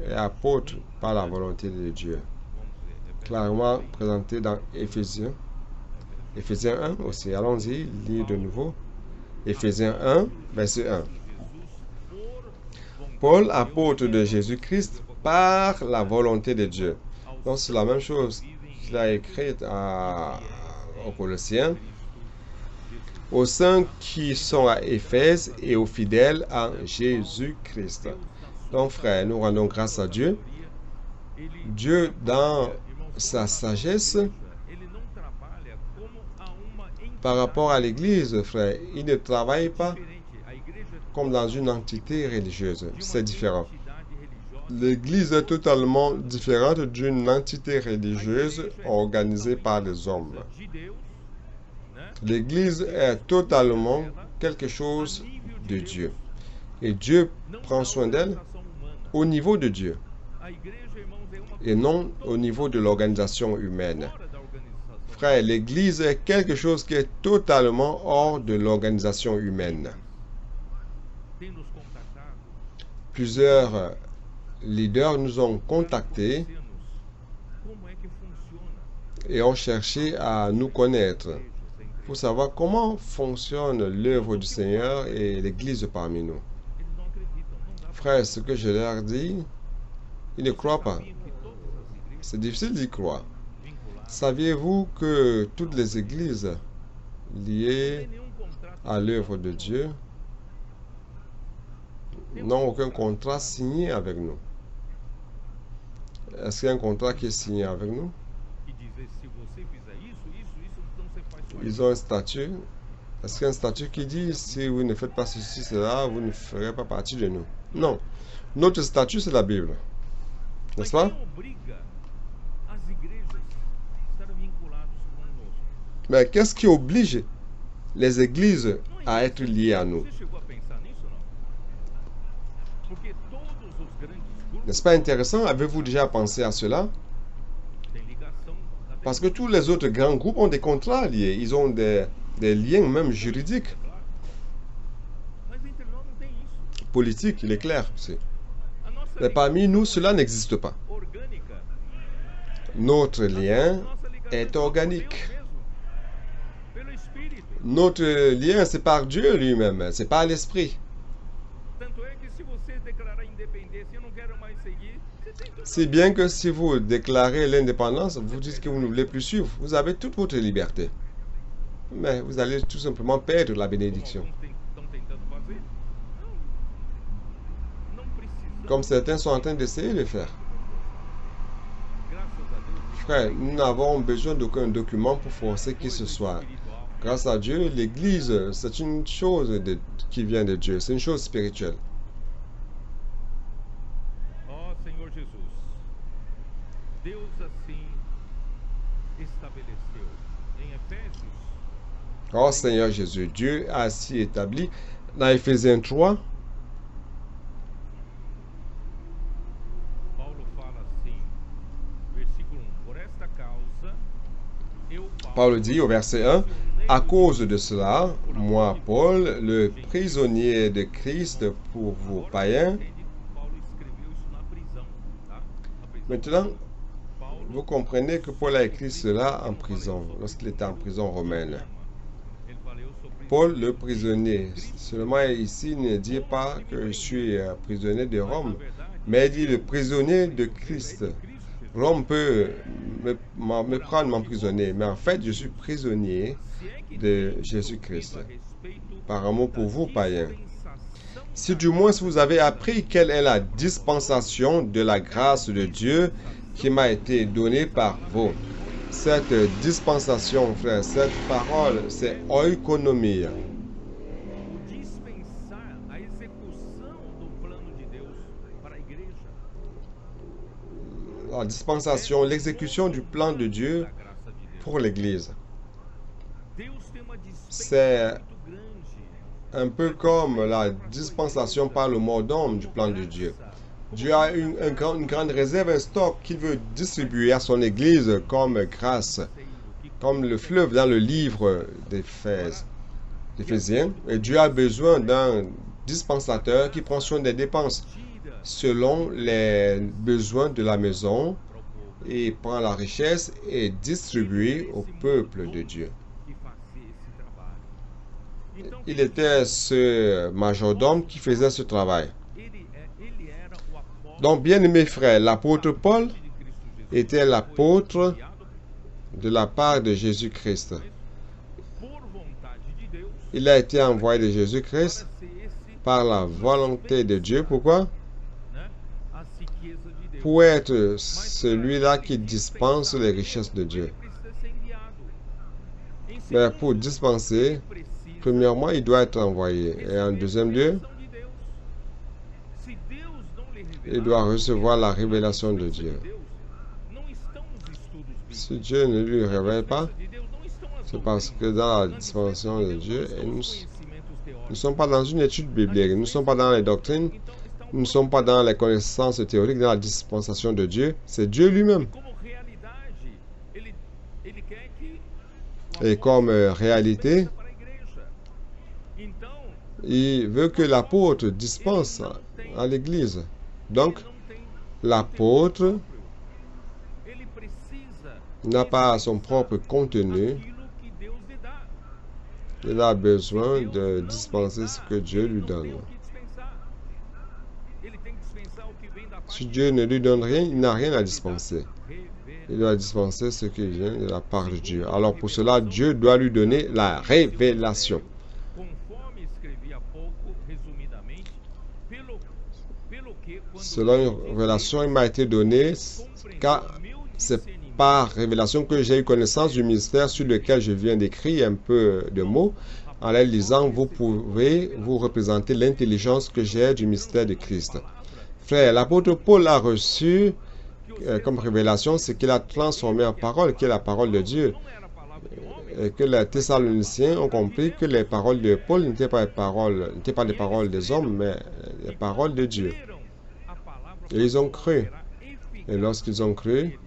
est apôtre par la volonté de Dieu. Clairement présenté dans Éphésiens. Éphésiens 1 aussi. Allons-y, lire de nouveau. Éphésiens 1, verset 1. Paul, apôtre de Jésus-Christ, par la volonté de Dieu. Donc c'est la même chose qu'il a écrite aux Colossiens, aux saints qui sont à Éphèse et aux fidèles en Jésus-Christ. Donc frère, nous rendons grâce à Dieu. Dieu, dans sa sagesse, par rapport à l'Église, frère, il ne travaille pas comme dans une entité religieuse. C'est différent. L'Église est totalement différente d'une entité religieuse organisée par les hommes. L'Église est totalement quelque chose de Dieu. Et Dieu prend soin d'elle au niveau de Dieu et non au niveau de l'organisation humaine. Frère, l'Église est quelque chose qui est totalement hors de l'organisation humaine. Plusieurs leaders nous ont contactés et ont cherché à nous connaître pour savoir comment fonctionne l'œuvre du Seigneur et l'Église parmi nous. Frère, ce que je leur dis, ils ne croient pas. C'est difficile d'y croire. Saviez-vous que toutes les églises liées à l'œuvre de Dieu n'ont aucun contrat signé avec nous? Est-ce qu'il y a un contrat qui est signé avec nous? Ils ont un statut. Est-ce qu'il y a un statut qui dit si vous ne faites pas ceci, cela, vous ne ferez pas partie de nous? Non. Notre statut, c'est la Bible. N'est-ce pas? Mais qu'est-ce qui oblige les églises à être liées à nous? N'est-ce pas intéressant? Avez-vous déjà pensé à cela? Parce que tous les autres grands groupes ont des contrats liés. Ils ont des liens même juridiques. Politique, il est clair. Mais parmi nous, cela n'existe pas. Notre lien est organique. Notre lien, c'est par Dieu lui-même, c'est par l'Esprit. Si bien que si vous déclarez l'indépendance, vous dites que vous ne voulez plus suivre, vous avez toute votre liberté. Mais vous allez tout simplement perdre la bénédiction. Comme certains sont en train d'essayer de faire. Frère, nous n'avons besoin d'aucun document pour forcer qui que ce soit. Grâce à Dieu, l'Église, c'est une chose qui vient de Dieu. C'est une chose spirituelle. Ó Senhor Jesus, Deus assim estabeleceu em Efésios. Oh Seigneur Jésus, Dieu a ainsi établi dans Éphésiens 3. Paulo fala assim, versículo 1. Por esta causa, eu, Paul dit au verset 1, à cause de cela, moi, Paul, le prisonnier de Christ pour vous païens. Maintenant, vous comprenez que Paul a écrit cela en prison, lorsqu'il était en prison romaine. Paul, le prisonnier, seulement ici, il ne dit pas que je suis prisonnier de Rome, mais il dit le prisonnier de Christ. Rome peut me prendre mon prisonnier, mais en fait, je suis prisonnier de Jésus-Christ, par amour pour vous, païens. Si du moins vous avez appris quelle est la dispensation de la grâce de Dieu qui m'a été donnée par vous. Cette dispensation, frère, cette parole, c'est oikonomie. La dispensation, l'exécution du plan de Dieu pour l'Église. C'est un peu comme la dispensation par le mordom du plan de Dieu. Dieu a une grande réserve, un stock qu'il veut distribuer à son Église comme grâce, comme le fleuve dans le livre d'Éphésiens. Et Dieu a besoin d'un dispensateur qui prend soin des dépenses selon les besoins de la maison et prend la richesse et distribue au peuple de Dieu. Il était ce majordome qui faisait ce travail. Donc, bien aimés frères, l'apôtre Paul était l'apôtre de la part de Jésus-Christ. Il a été envoyé de Jésus-Christ par la volonté de Dieu. Pourquoi? Pour être celui-là qui dispense les richesses de Dieu. Mais pour dispenser, premièrement, il doit être envoyé. Et en deuxième lieu, il doit recevoir la révélation de Dieu. Si Dieu ne lui révèle pas, c'est parce que dans la dispensation de Dieu, nous ne sommes pas dans une étude biblique, nous ne sommes pas dans les doctrines, nous ne sommes pas dans les connaissances théoriques, dans la dispensation de Dieu. C'est Dieu lui-même. Et comme réalité, il veut que l'apôtre dispense à l'Église. Donc, l'apôtre n'a pas son propre contenu. Il a besoin de dispenser ce que Dieu lui donne. Si Dieu ne lui donne rien, il n'a rien à dispenser. Il doit dispenser ce qui vient de la part de Dieu. Alors pour cela, Dieu doit lui donner la révélation. Selon une révélation, il m'a été donné, car c'est par révélation que j'ai eu connaissance du mystère sur lequel je viens d'écrire un peu de mots. En les lisant, vous pouvez vous représenter l'intelligence que j'ai du mystère de Christ. Frère, l'apôtre Paul a reçu comme révélation ce qu'il a transformé en parole, qui est la parole de Dieu. Et que les Thessaloniciens ont compris que les paroles de Paul n'étaient pas des paroles des hommes, mais les paroles de Dieu. Et ils ont cru. Et lorsqu'ils ont cru,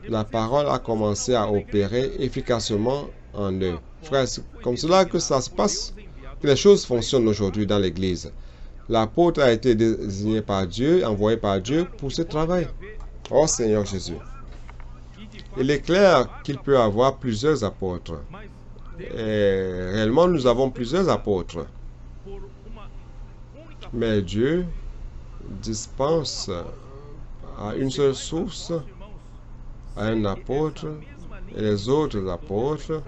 la parole a commencé à opérer efficacement en eux. Frère, c'est comme cela que ça se passe, que les choses fonctionnent aujourd'hui dans l'Église. L'apôtre a été désigné par Dieu, envoyé par Dieu pour ce travail. Oh Seigneur Jésus. Il est clair qu'il peut y avoir plusieurs apôtres. Et réellement, nous avons plusieurs apôtres. Mais Dieu dispense à une seule source, à un apôtre, et les autres apôtres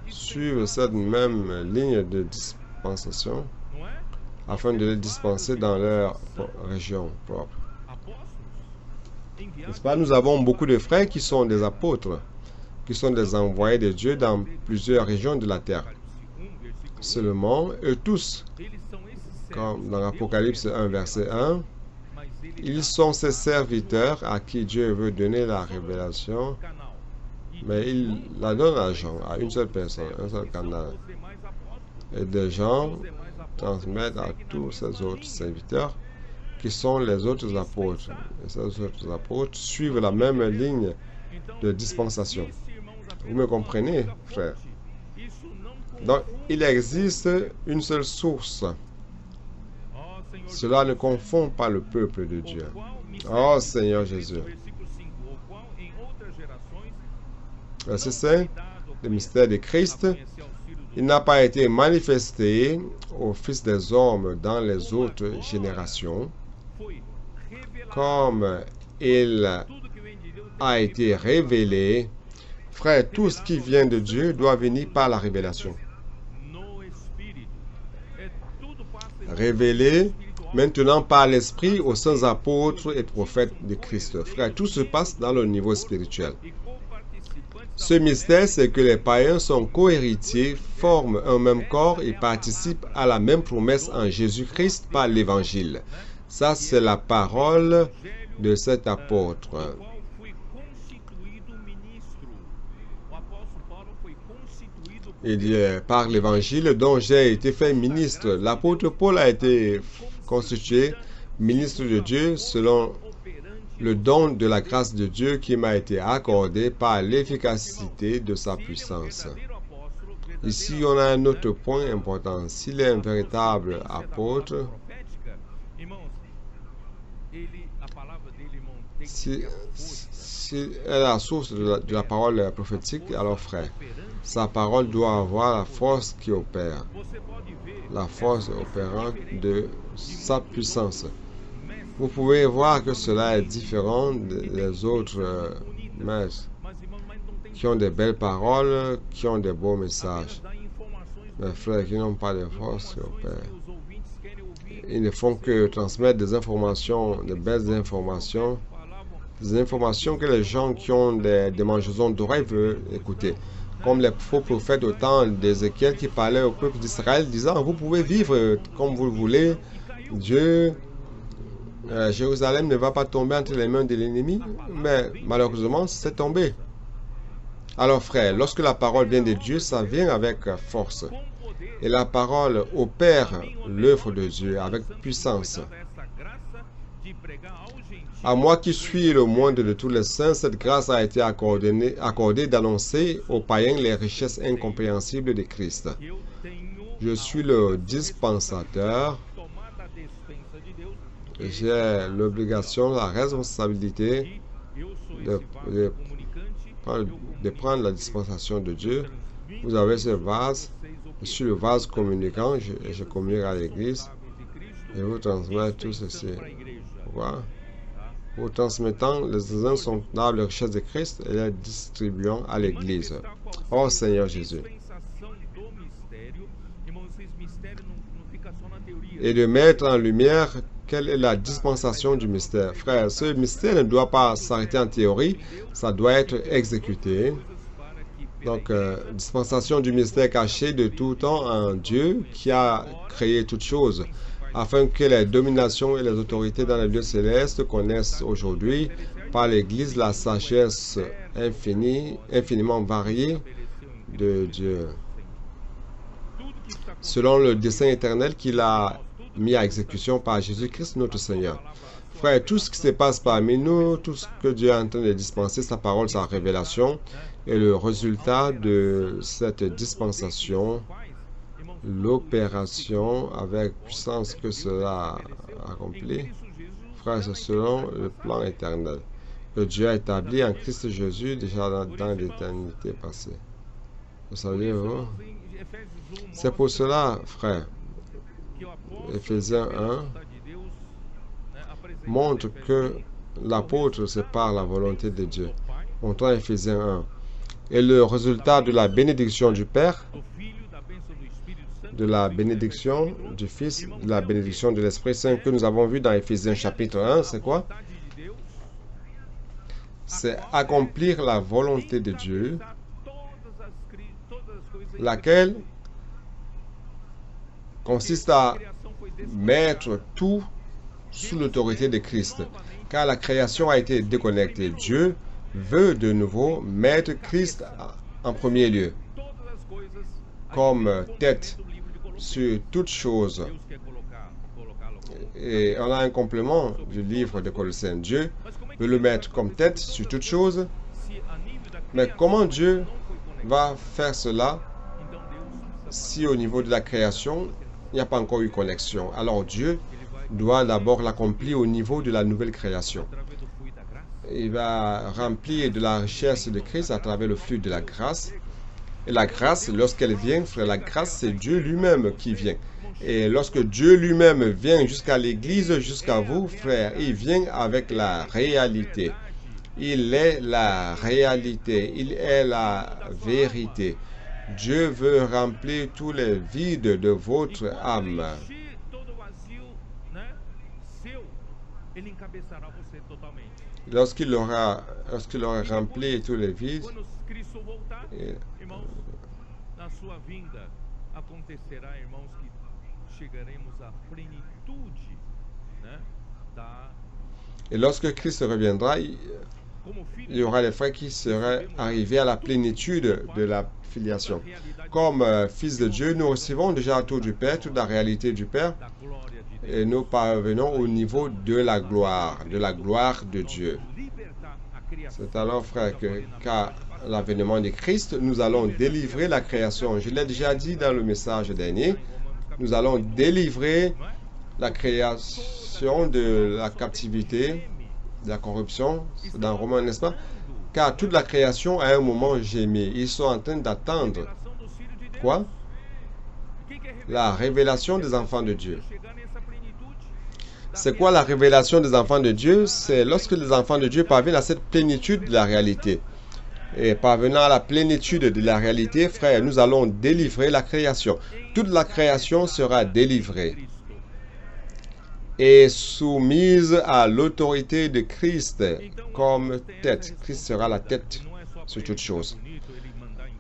suivent cette même ligne de dispensation afin de les dispenser dans leur région propre. N'est-ce pas? Nous avons beaucoup de frères qui sont des apôtres, qui sont des envoyés de Dieu dans plusieurs régions de la terre. Seulement, eux tous, comme dans l'Apocalypse 1, verset 1, ils sont ces serviteurs à qui Dieu veut donner la révélation, mais il la donne à une seule personne, un seul canal. Et des gens transmettent à tous ces autres serviteurs qui sont les autres apôtres. Et ces autres apôtres suivent la même ligne de dispensation. Vous me comprenez, frère? Donc, il existe une seule source. Cela ne confond pas le peuple de Dieu. Oh Seigneur Jésus. Verset 5, le mystère de Christ, il n'a pas été manifesté au Fils des hommes dans les autres générations, comme il a été révélé. Frère, tout ce qui vient de Dieu doit venir par la révélation. Révélé maintenant par l'Esprit aux saints apôtres et prophètes de Christ. Frère, tout se passe dans le niveau spirituel. Ce mystère, c'est que les païens sont co-héritiers, forment un même corps et participent à la même promesse en Jésus-Christ par l'Évangile. Ça, c'est la parole de cet apôtre. Il dit, par l'Évangile dont j'ai été fait ministre. L'apôtre Paul a été constitué ministre de Dieu selon le don de la grâce de Dieu qui m'a été accordé par l'efficacité de sa puissance. Ici, on a un autre point important. S'il est un véritable apôtre, si elle est la source de la parole prophétique, alors frère, sa parole doit avoir la force qui opère, la force opérante de sa puissance. Vous pouvez voir que cela est différent des autres messes qui ont des belles paroles, qui ont des beaux messages. Mes frères qui n'ont pas de force au Père. Ils ne font que transmettre des informations, de belles informations, des informations que les gens qui ont des démangeaisons d'oreilles veulent écouter. Comme les faux prophètes au temps d'Ézéchiel qui parlaient au peuple d'Israël, disant, vous pouvez vivre comme vous le voulez. Dieu, Jérusalem ne va pas tomber entre les mains de l'ennemi, mais malheureusement, c'est tombé. Alors frère, lorsque la parole vient de Dieu, ça vient avec force. Et la parole opère l'œuvre de Dieu avec puissance. À moi qui suis le moindre de tous les saints, cette grâce a été accordée d'annoncer aux païens les richesses incompréhensibles de Christ. Je suis le dispensateur. J'ai l'obligation, la responsabilité de prendre la dispensation de Dieu. Vous avez ce vase. Je suis le vase communicant. Je communique à l'Église. Et vous transmettez tout ceci. Pourquoi? Vous transmettant les insondables richesses de Christ et les distribuant à l'Église. Oh Seigneur Jésus. Et de mettre en lumière quelle est la dispensation du mystère. Frère, ce mystère ne doit pas s'arrêter en théorie, ça doit être exécuté. Donc, dispensation du mystère caché de tout temps en Dieu qui a créé toutes choses, afin que les dominations et les autorités dans les lieux célestes connaissent aujourd'hui par l'Église la sagesse infiniment variée de Dieu, selon le dessein éternel qu'il a mis à exécution par Jésus-Christ notre Seigneur. Frère, tout ce qui se passe parmi nous, tout ce que Dieu est en train de dispenser, sa parole, sa révélation, est le résultat de cette dispensation, l'opération avec puissance que cela accomplit. Frère, c'est selon le plan éternel que Dieu a établi en Christ Jésus déjà dans l'éternité passée. Vous savez, c'est pour cela, frère, Éphésiens 1 montre que l'apôtre sépare la volonté de Dieu. Montrant Éphésiens 1. Et le résultat de la bénédiction du Père, de la bénédiction du Fils, de la bénédiction de l'Esprit Saint que nous avons vu dans Éphésiens chapitre 1, c'est quoi? C'est accomplir la volonté de Dieu, laquelle consiste à mettre tout sous l'autorité de Christ, car la création a été déconnectée. Dieu veut de nouveau mettre Christ en premier lieu, comme tête sur toute chose. Et on a un complément du livre de Colossiens. Dieu veut le mettre comme tête sur toute chose, mais comment Dieu va faire cela si au niveau de la création, il n'y a pas encore eu connexion? Alors Dieu doit d'abord l'accomplir au niveau de la nouvelle création. Il va remplir de la richesse de Christ à travers le flux de la grâce. Et la grâce, lorsqu'elle vient, frère, la grâce, c'est Dieu lui-même qui vient. Et lorsque Dieu lui-même vient jusqu'à l'Église, jusqu'à vous, frère, il vient avec la réalité. Il est la réalité. Il est la vérité. Dieu veut remplir tous les vides de votre âme. Lorsqu'il aura rempli tous les vides, et lorsque Christ reviendra, il y aura les frères qui seraient arrivés à la plénitude de la filiation. Comme fils de Dieu, nous recevons déjà tout du Père, toute la réalité du Père, et nous parvenons au niveau de la gloire de Dieu. C'est alors, frère, qu'à l'avènement de Christ, nous allons délivrer la création. Je l'ai déjà dit dans le message dernier, nous allons délivrer la création de la captivité, de la corruption, c'est dans Romains, n'est-ce pas? Car toute la création, à un moment, gémit. Ils sont en train d'attendre. Quoi? La révélation des enfants de Dieu. C'est quoi la révélation des enfants de Dieu? C'est lorsque les enfants de Dieu parviennent à cette plénitude de la réalité. Et parvenant à la plénitude de la réalité, frère, nous allons délivrer la création. Toute la création sera délivrée et soumise à l'autorité de Christ comme tête. Christ sera la tête sur toute chose.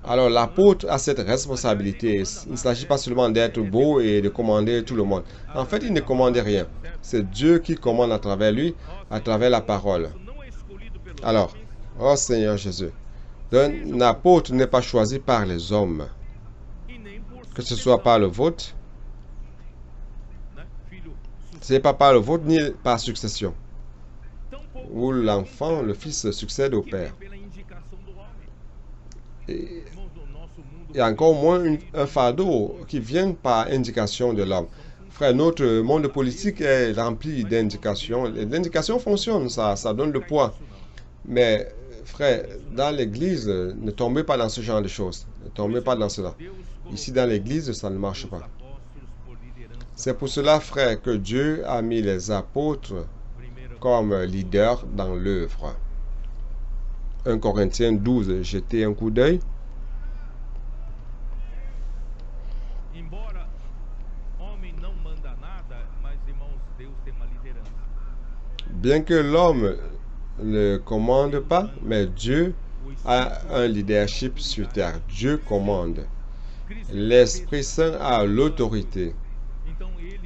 Alors l'apôtre a cette responsabilité. Il ne s'agit pas seulement d'être beau et de commander tout le monde. En fait, il ne commande rien. C'est Dieu qui commande à travers lui, à travers la parole. Alors, oh Seigneur Jésus, un apôtre n'est pas choisi par les hommes, que ce soit par le vote, ce n'est pas par le vote ni par succession, où l'enfant, le fils succède au père. Et encore moins un fardeau qui vient par indication de l'homme. Frère, notre monde politique est rempli d'indications. Les indications fonctionnent, ça donne le poids. Mais frère, dans l'église, ne tombez pas dans ce genre de choses. Ne tombez pas dans cela. Ici, dans l'église, ça ne marche pas. C'est pour cela, frère, que Dieu a mis les apôtres comme leaders dans l'œuvre. 1 Corinthiens 12, jetez un coup d'œil. Bien que l'homme ne commande pas, mais Dieu a un leadership sur terre. Dieu commande. L'Esprit Saint a l'autorité.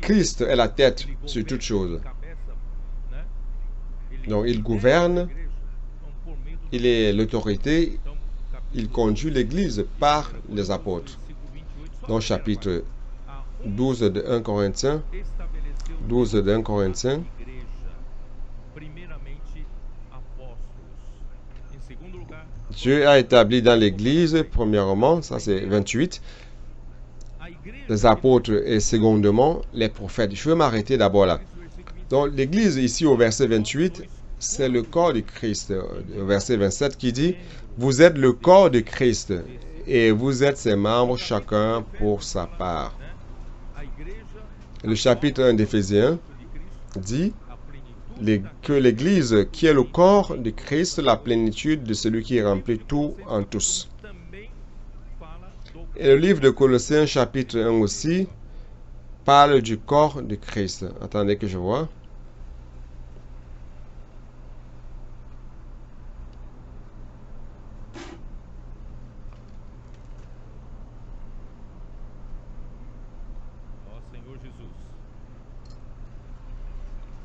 Christ est la tête sur toute chose. Donc il gouverne, il est l'autorité, il conduit l'Église par les apôtres. Dans chapitre 12 de 1 Corinthiens, 12 de 1 Corinthiens, Dieu a établi dans l'Église, premièrement, ça c'est 28, les apôtres et secondement, les prophètes. Je veux m'arrêter d'abord là. Donc l'Église ici au verset 28, c'est le corps de Christ. Au verset 27 qui dit, vous êtes le corps de Christ et vous êtes ses membres chacun pour sa part. Le chapitre 1 d'Éphésiens dit que l'Église qui est le corps de Christ, la plénitude de celui qui remplit tout en tous. Et le livre de Colossiens chapitre 1 aussi parle du corps de Christ. Attendez que je vois.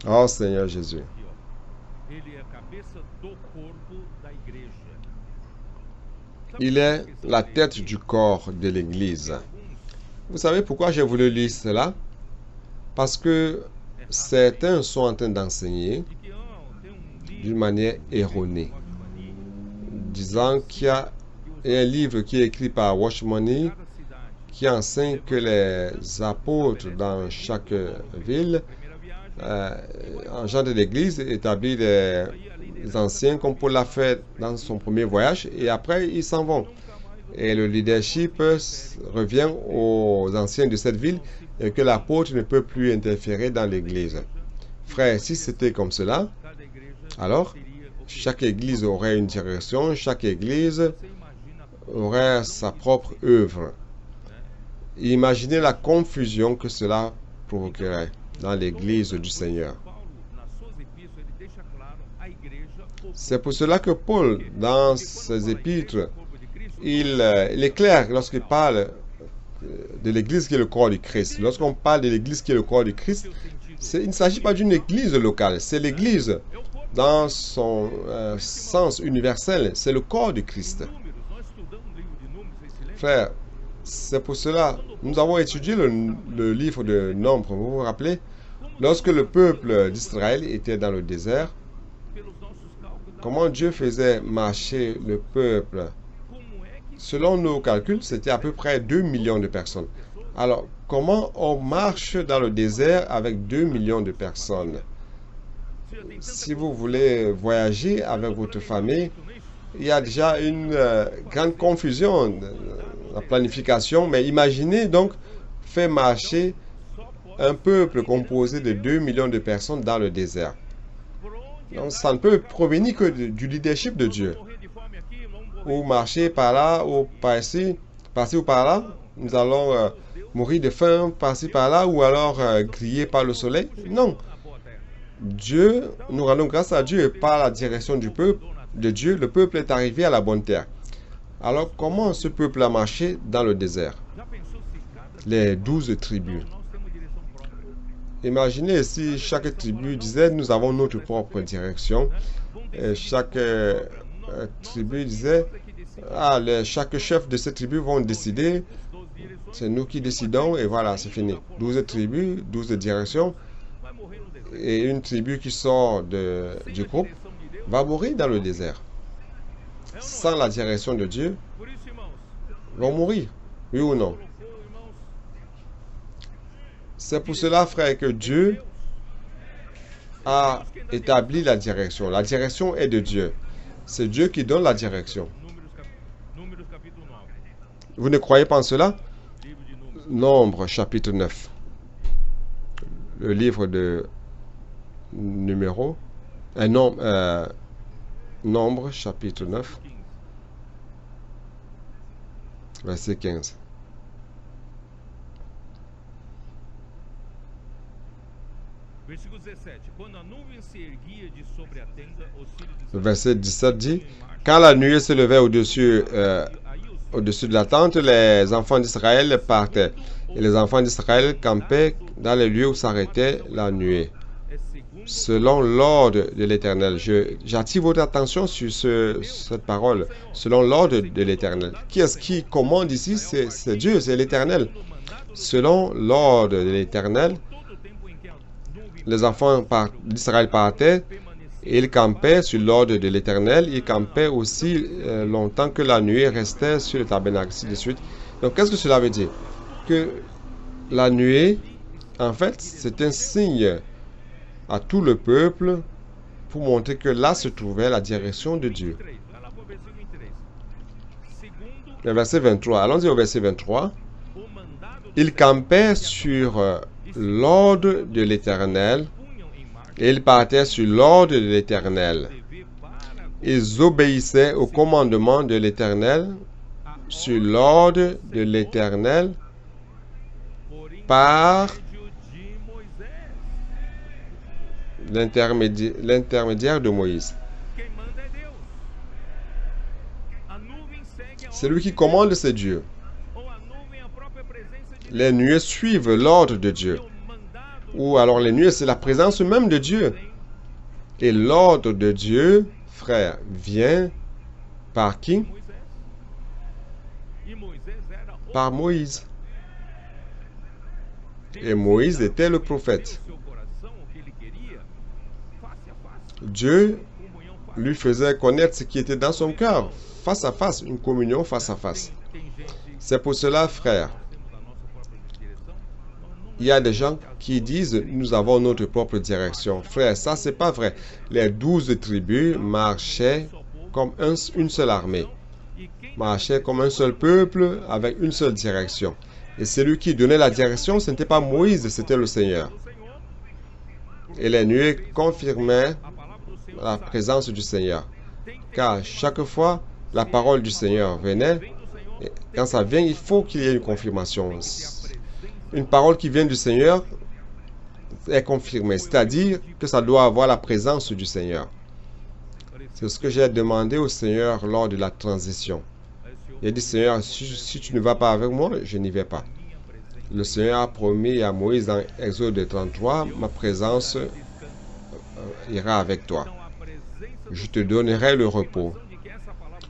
Oh Seigneur Jésus. Il est la tête du corps de l'Église. Vous savez pourquoi j'ai voulu lire cela? Parce que certains sont en train d'enseigner d'une manière erronée, disant qu'il y a un livre qui est écrit par Watchman qui enseigne que les apôtres dans chaque ville engendre l'Église, établit les anciens comme Paul l'a fait dans son premier voyage et après ils s'en vont. Et le leadership revient aux anciens de cette ville et que l'apôtre ne peut plus interférer dans l'Église. Frère, si c'était comme cela, alors chaque Église aurait une direction, chaque Église aurait sa propre œuvre. Imaginez la confusion que cela provoquerait dans l'Église du Seigneur. C'est pour cela que Paul, dans ses épîtres, il est clair lorsqu'il parle de l'Église qui est le corps du Christ. Lorsqu'on parle de l'Église qui est le corps du Christ, il ne s'agit pas d'une Église locale, c'est l'Église dans son sens universel, c'est le corps du Christ. Frère, c'est pour cela, nous avons étudié le livre de Nombre, vous vous rappelez? Lorsque le peuple d'Israël était dans le désert, comment Dieu faisait marcher le peuple? Selon nos calculs, c'était à peu près 2 millions de personnes. Alors, comment on marche dans le désert avec 2 millions de personnes? Si vous voulez voyager avec votre famille, il y a déjà une grande confusion, la planification, mais imaginez donc faire marcher un peuple composé de 2 millions de personnes dans le désert. Donc, ça ne peut provenir que du leadership de Dieu. Ou marcher par là, ou par-ci ou par-là, nous allons mourir de faim par-ci par-là, ou alors grillés par le soleil. Non. Dieu, nous rendons grâce à Dieu et par la direction du peuple, de Dieu, le peuple est arrivé à la bonne terre. Alors, comment ce peuple a marché dans le désert? Les 12 tribus. Imaginez si chaque tribu disait, nous avons notre propre direction. Et chaque tribu disait, chaque chef de cette tribu vont décider, c'est nous qui décidons, et voilà, c'est fini. 12 tribus, 12 directions, et une tribu qui sort du groupe va mourir dans le désert. Sans la direction de Dieu, vont mourir, oui ou non? C'est pour cela, frère, que Dieu a établi la direction. La direction est de Dieu. C'est Dieu qui donne la direction. Vous ne croyez pas en cela? Nombre, chapitre 9. Le livre de Numéros. Nombre, chapitre 9. Verset 15. Le verset 17 dit, quand la nuée se levait au-dessus de la tente, les enfants d'Israël partaient. Et les enfants d'Israël campaient dans les lieux où s'arrêtait la nuée, selon l'ordre de l'Éternel. J'attire votre attention sur cette parole, selon l'ordre de l'Éternel. Qui est-ce qui commande ici? C'est Dieu, c'est l'Éternel. Selon l'ordre de l'Éternel, les enfants d'Israël partaient et ils campaient sur l'ordre de l'Éternel. Ils campaient aussi longtemps que la nuée restait sur le tabernacle, ainsi de suite. Donc, qu'est-ce que cela veut dire? Que la nuée, en fait, c'est un signe à tout le peuple pour montrer que là se trouvait la direction de Dieu. Le verset 23. Allons-y au verset 23. Ils campaient sur l'ordre de l'Éternel et ils partaient sur l'ordre de l'Éternel. Ils obéissaient au commandement de l'Éternel sur l'ordre de l'Éternel par l'intermédiaire de Moïse. Celui qui commande, c'est Dieu. Les nuées suivent l'ordre de Dieu. Ou alors les nuées, c'est la présence même de Dieu. Et l'ordre de Dieu, frère, vient par qui? Par Moïse. Et Moïse était le prophète. Dieu lui faisait connaître ce qui était dans son cœur, face à face, une communion face à face. C'est pour cela, frère, il y a des gens qui disent, nous avons notre propre direction. Frère, ça, c'est pas vrai. Les 12 tribus marchaient comme une seule armée, marchaient comme un seul peuple avec une seule direction. Et celui qui donnait la direction, ce n'était pas Moïse, c'était le Seigneur. Et les nuées confirmaient la présence du Seigneur. Car chaque fois, la parole du Seigneur venait. Et quand ça vient, il faut qu'il y ait une confirmation. Une parole qui vient du Seigneur est confirmée. C'est-à-dire que ça doit avoir la présence du Seigneur. C'est ce que j'ai demandé au Seigneur lors de la transition. Il a dit, Seigneur, si tu ne vas pas avec moi, je n'y vais pas. Le Seigneur a promis à Moïse dans Exode 33, ma présence ira avec toi. Je te donnerai le repos.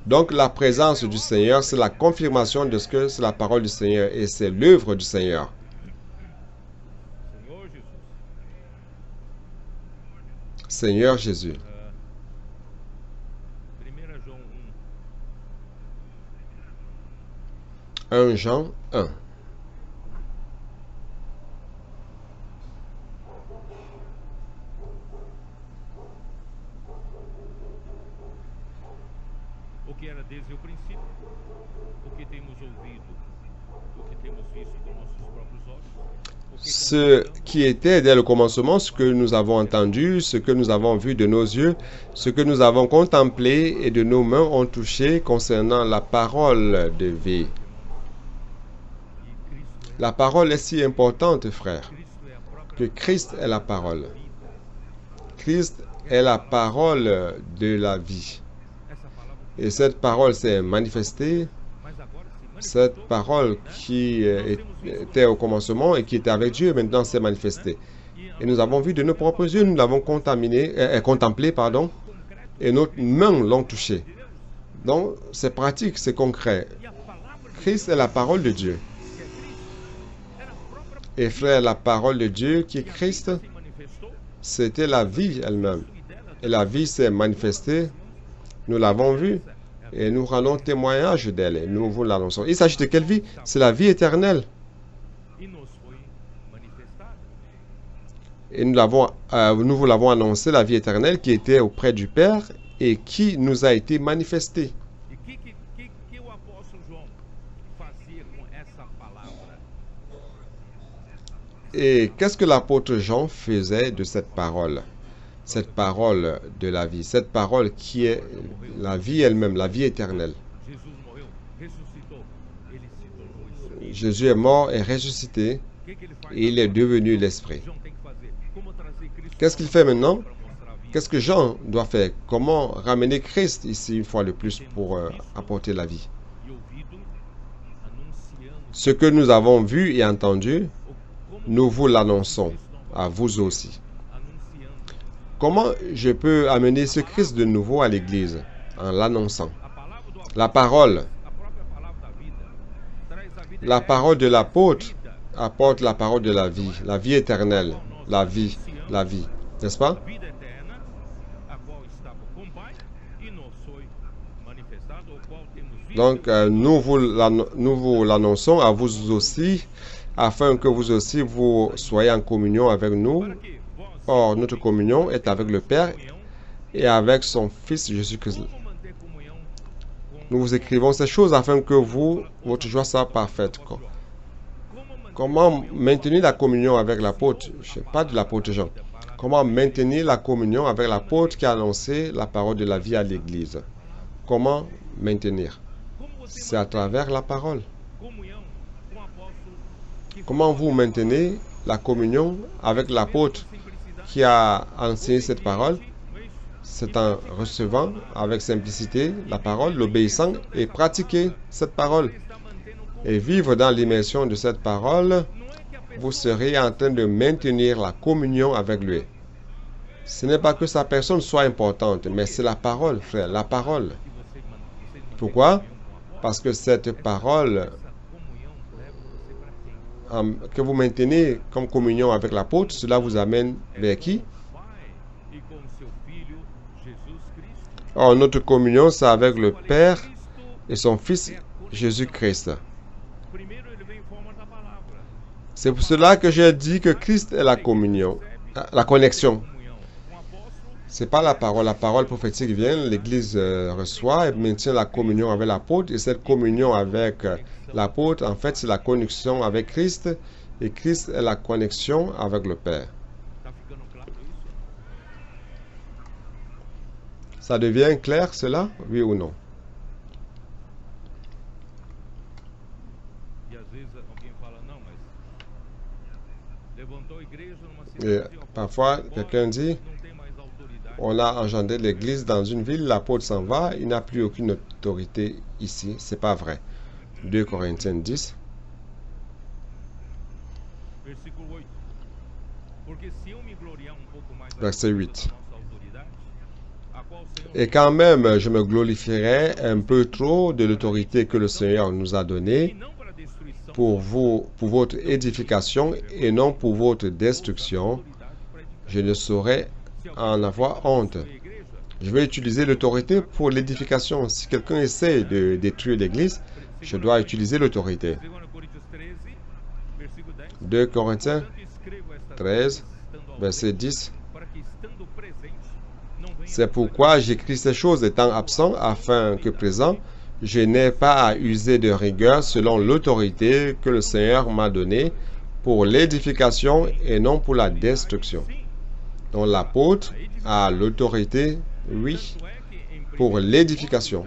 Donc la présence du Seigneur, c'est la confirmation de ce que c'est la parole du Seigneur et c'est l'œuvre du Seigneur. Seigneur Jésus. 1 Jean 1. O que era desde o princípio, o que temos ouvido, o que temos visto com nossos próprios olhos. ce qui était dès le commencement, ce que nous avons entendu, ce que nous avons vu de nos yeux, ce que nous avons contemplé et de nos mains ont touché concernant la parole de vie. La parole est si importante, frère, que Christ est la parole. Christ est la parole de la vie. Et cette parole s'est manifestée. Cette parole qui était au commencement et qui était avec Dieu, maintenant s'est manifestée. Et nous avons vu de nos propres yeux, nous l'avons contemplé, et nos mains l'ont touché. Donc, c'est pratique, c'est concret. Christ est la parole de Dieu. Et frère, la parole de Dieu qui est Christ, c'était la vie elle-même. Et la vie s'est manifestée, nous l'avons vue. Et nous rendons témoignage d'elle et nous vous l'annonçons. Il s'agit de quelle vie? C'est la vie éternelle. Et nous vous l'avons annoncé, la vie éternelle qui était auprès du Père et qui nous a été manifestée. Et qu'est-ce que l'apôtre Jean faisait de cette parole? Cette parole de la vie, cette parole qui est la vie elle-même, la vie éternelle. Jésus est mort et ressuscité et il est devenu l'Esprit. Qu'est-ce qu'il fait maintenant? Qu'est-ce que Jean doit faire? Comment ramener Christ ici une fois de plus pour apporter la vie? Ce que nous avons vu et entendu, nous vous l'annonçons à vous aussi. Comment je peux amener ce Christ de nouveau à l'Église? En l'annonçant. La parole de l'apôtre apporte la parole de la vie éternelle, la vie, n'est-ce pas? Donc, nous vous l'annonçons à vous aussi, afin que vous aussi vous soyez en communion avec nous. Or, notre communion est avec le Père et avec son Fils Jésus-Christ. Nous vous écrivons ces choses afin que votre joie soit parfaite. Comment maintenir la communion avec l'apôtre? Je ne sais pas de l'apôtre Jean. Comment maintenir la communion avec l'apôtre qui a annoncé la parole de la vie à l'Église? Comment maintenir? C'est à travers la parole. Comment vous maintenez la communion avec l'apôtre qui a enseigné cette parole? C'est en recevant avec simplicité la parole, l'obéissant et pratiquer cette parole. Et vivre dans l'immersion de cette parole, vous serez en train de maintenir la communion avec lui. Ce n'est pas que sa personne soit importante, mais c'est la parole, frère, la parole. Pourquoi? Parce que cette parole que vous maintenez comme communion avec l'apôtre, cela vous amène vers qui? Or, notre communion, c'est avec le Père et son Fils Jésus-Christ. C'est pour cela que j'ai dit que Christ est la communion, la connexion. Ce n'est pas la parole prophétique vient, l'Église reçoit et maintient la communion avec l'apôtre. Et cette communion avec l'apôtre, en fait, c'est la connexion avec Christ. Et Christ est la connexion avec le Père. Ça devient clair, cela? Oui ou non? Et parfois, quelqu'un dit, on a engendré l'Église dans une ville, l'apôtre s'en va, il n'a plus aucune autorité ici. C'est pas vrai. 2 Corinthiens 10. Verset 8. Et quand même, je me glorifierai un peu trop de l'autorité que le Seigneur nous a donnée pour votre édification et non pour votre destruction. Je ne saurais en avoir honte. Je vais utiliser l'autorité pour l'édification. Si quelqu'un essaie de détruire l'Église, je dois utiliser l'autorité. 2 Corinthiens 13, verset 10. C'est pourquoi j'écris ces choses étant absent, afin que présent, je n'ai pas à user de rigueur selon l'autorité que le Seigneur m'a donnée pour l'édification et non pour la destruction. Donc l'apôtre a l'autorité, oui, pour l'édification.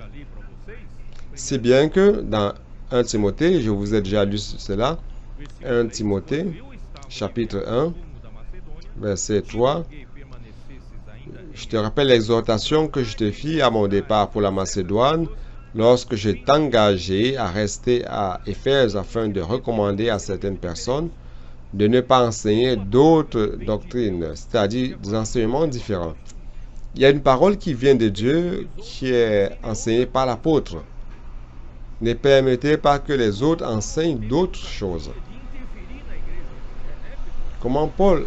Si bien que dans 1 Timothée, je vous ai déjà lu cela, 1 Timothée, chapitre 1, verset 3, je te rappelle l'exhortation que je te fis à mon départ pour la Macédoine, lorsque je t'engageai à rester à Éphèse afin de recommander à certaines personnes de ne pas enseigner d'autres doctrines, c'est-à-dire des enseignements différents. Il y a une parole qui vient de Dieu qui est enseignée par l'apôtre. Ne permettez pas que les autres enseignent d'autres choses. Comment Paul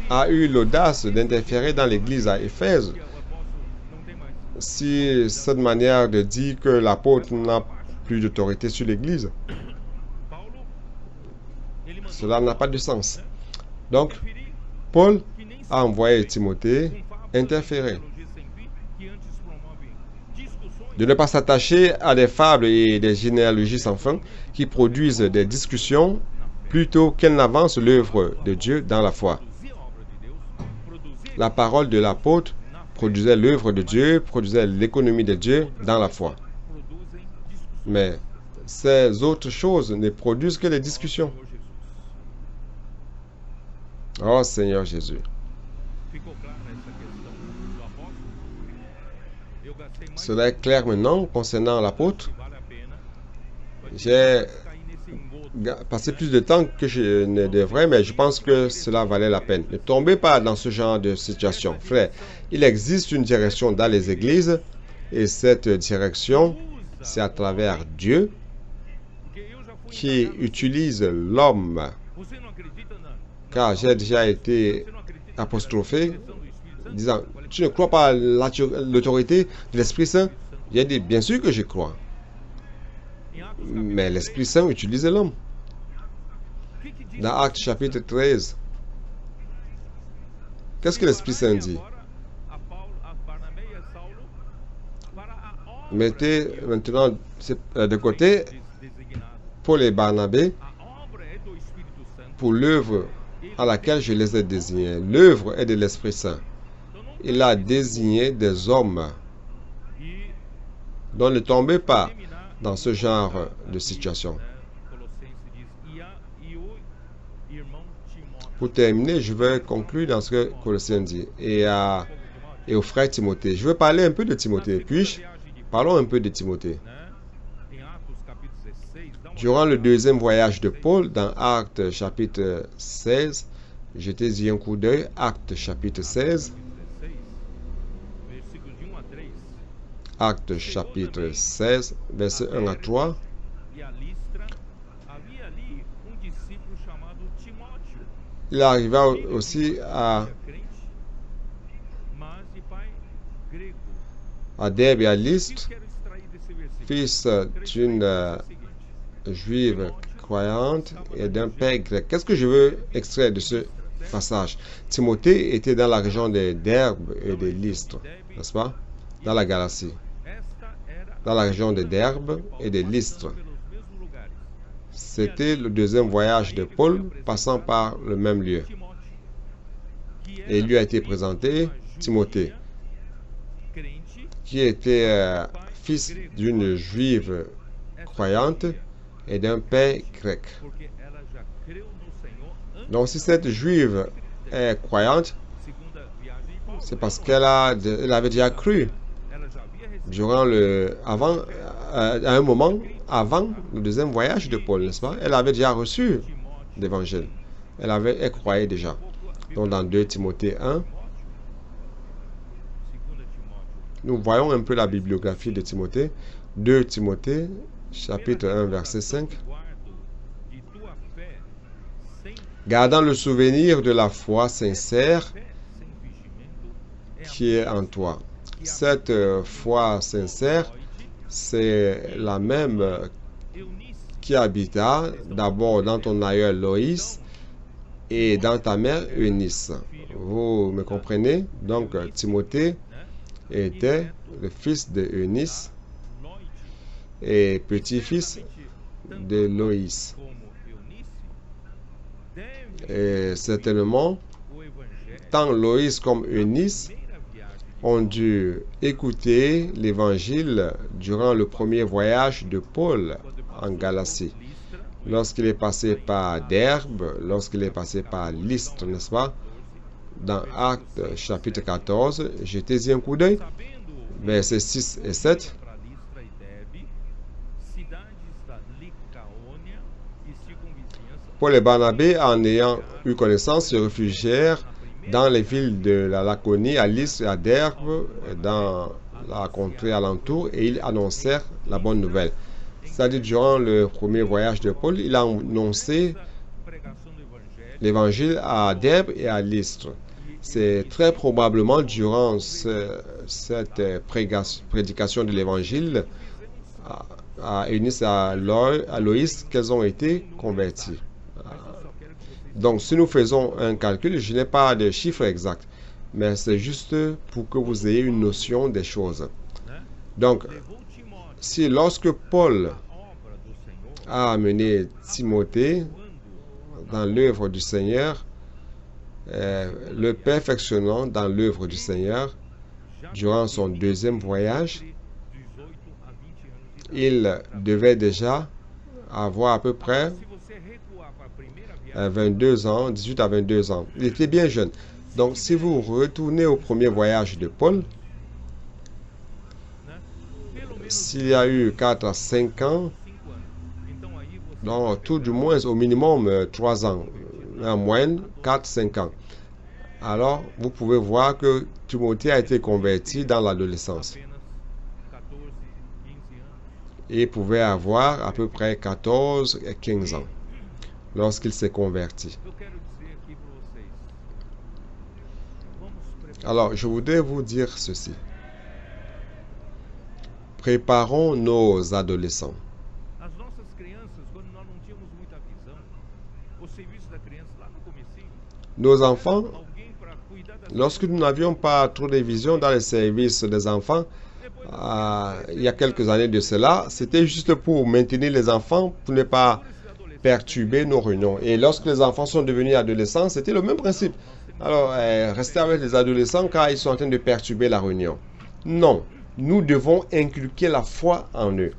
a eu l'audace d'interférer dans l'église à Éphèse si cette manière de dire que l'apôtre n'a plus d'autorité sur l'église? Cela n'a pas de sens. Donc, Paul a envoyé Timothée interférer. De ne pas s'attacher à des fables et des généalogies sans fin qui produisent des discussions plutôt qu'elles n'avancent l'œuvre de Dieu dans la foi. La parole de l'apôtre produisait l'œuvre de Dieu, produisait l'économie de Dieu dans la foi. Mais ces autres choses ne produisent que des discussions. Oh Seigneur Jésus. Cela est clair maintenant concernant l'apôtre. J'ai passé plus de temps que je ne devrais, mais je pense que cela valait la peine. Ne tombez pas dans ce genre de situation. Frère, il existe une direction dans les églises et cette direction, c'est à travers Dieu qui utilise l'homme. Car j'ai déjà été apostrophé disant, tu ne crois pas à l'autorité de l'Esprit Saint? J'ai dit, bien sûr que je crois. Mais l'Esprit Saint utilise l'homme. Dans Actes chapitre 13, qu'est-ce que l'Esprit Saint dit? Mettez maintenant de côté Paul et Barnabé pour l'œuvre à laquelle je les ai désignés. L'œuvre est de l'Esprit Saint. Il a désigné des hommes. Donc ne tombez pas dans ce genre de situation. Pour terminer, je vais conclure dans ce que Colossiens dit et au frère Timothée. Je vais parler un peu de Timothée. Puis-je? Parlons un peu de Timothée. Durant le deuxième voyage de Paul, dans Actes chapitre 16, jetez-y un coup d'œil, Actes chapitre 16, Actes chapitre 16, versets 1 à 3. Il arriva aussi à Derbe et à Lystre, fils d'une juive croyante et d'un père grec. Qu'est-ce que je veux extraire de ce passage? Timothée était dans la région de Derbe et de Lystre, n'est-ce pas? Dans la Galatie. Dans la région de Derbe et de Lystre. C'était le deuxième voyage de Paul passant par le même lieu. Et il lui a été présenté Timothée, qui était fils d'une juive croyante et d'un père grec. Donc si cette juive est croyante, c'est parce qu'elle avait déjà cru durant à un moment avant le deuxième voyage de Paul, n'est-ce pas? Elle avait déjà reçu l'évangile. Elle croyait déjà. Donc dans 2 Timothée 1, nous voyons un peu la bibliographie de Timothée. 2 Timothée, chapitre 1, verset 5. Gardant le souvenir de la foi sincère qui est en toi. Cette foi sincère, c'est la même qui habita d'abord dans ton aïeul Loïs et dans ta mère Eunice. Vous me comprenez? Donc Timothée était le fils de Eunice et petit-fils de Loïs. Et certainement, tant Loïs comme Eunice ont dû écouter l'évangile durant le premier voyage de Paul en Galatie. Lorsqu'il est passé par Derbe, lorsqu'il est passé par Lystre, n'est-ce pas? Dans Actes chapitre 14, jetez-y un coup d'œil, versets 6 et 7. Paul et Barnabé, en ayant eu connaissance, se réfugièrent dans les villes de la Laconie, à Lystre et à Derbe, dans la contrée alentour, et ils annoncèrent la bonne nouvelle. C'est-à-dire, durant le premier voyage de Paul, il a annoncé l'évangile à Derbe et à Lystre. C'est très probablement durant cette prédication de l'évangile à Eunice et à Loïs qu'elles ont été converties. Donc, si nous faisons un calcul, je n'ai pas de chiffre exact, mais c'est juste pour que vous ayez une notion des choses. Donc, si lorsque Paul a amené Timothée dans l'œuvre du Seigneur, le perfectionnant dans l'œuvre du Seigneur, durant son deuxième voyage, il devait déjà avoir à peu près 22 ans, 18 à 22 ans. Il était bien jeune. Donc, si vous retournez au premier voyage de Paul, s'il y a eu 4 à 5 ans, donc tout du moins au minimum 3 ans, en moyenne 4-5 ans. Alors, vous pouvez voir que Timothée a été converti dans l'adolescence. Il pouvait avoir à peu près 14 et 15 ans lorsqu'il s'est converti. Alors, je voudrais vous dire ceci. Préparons nos adolescents. Nos enfants, lorsque nous n'avions pas trop de vision dans les services des enfants, il y a quelques années de cela, c'était juste pour maintenir les enfants, pour ne pas perturber nos réunions. Et lorsque les enfants sont devenus adolescents, c'était le même principe. Alors, rester avec les adolescents car ils sont en train de perturber la réunion. Non, nous devons inculquer la foi en eux.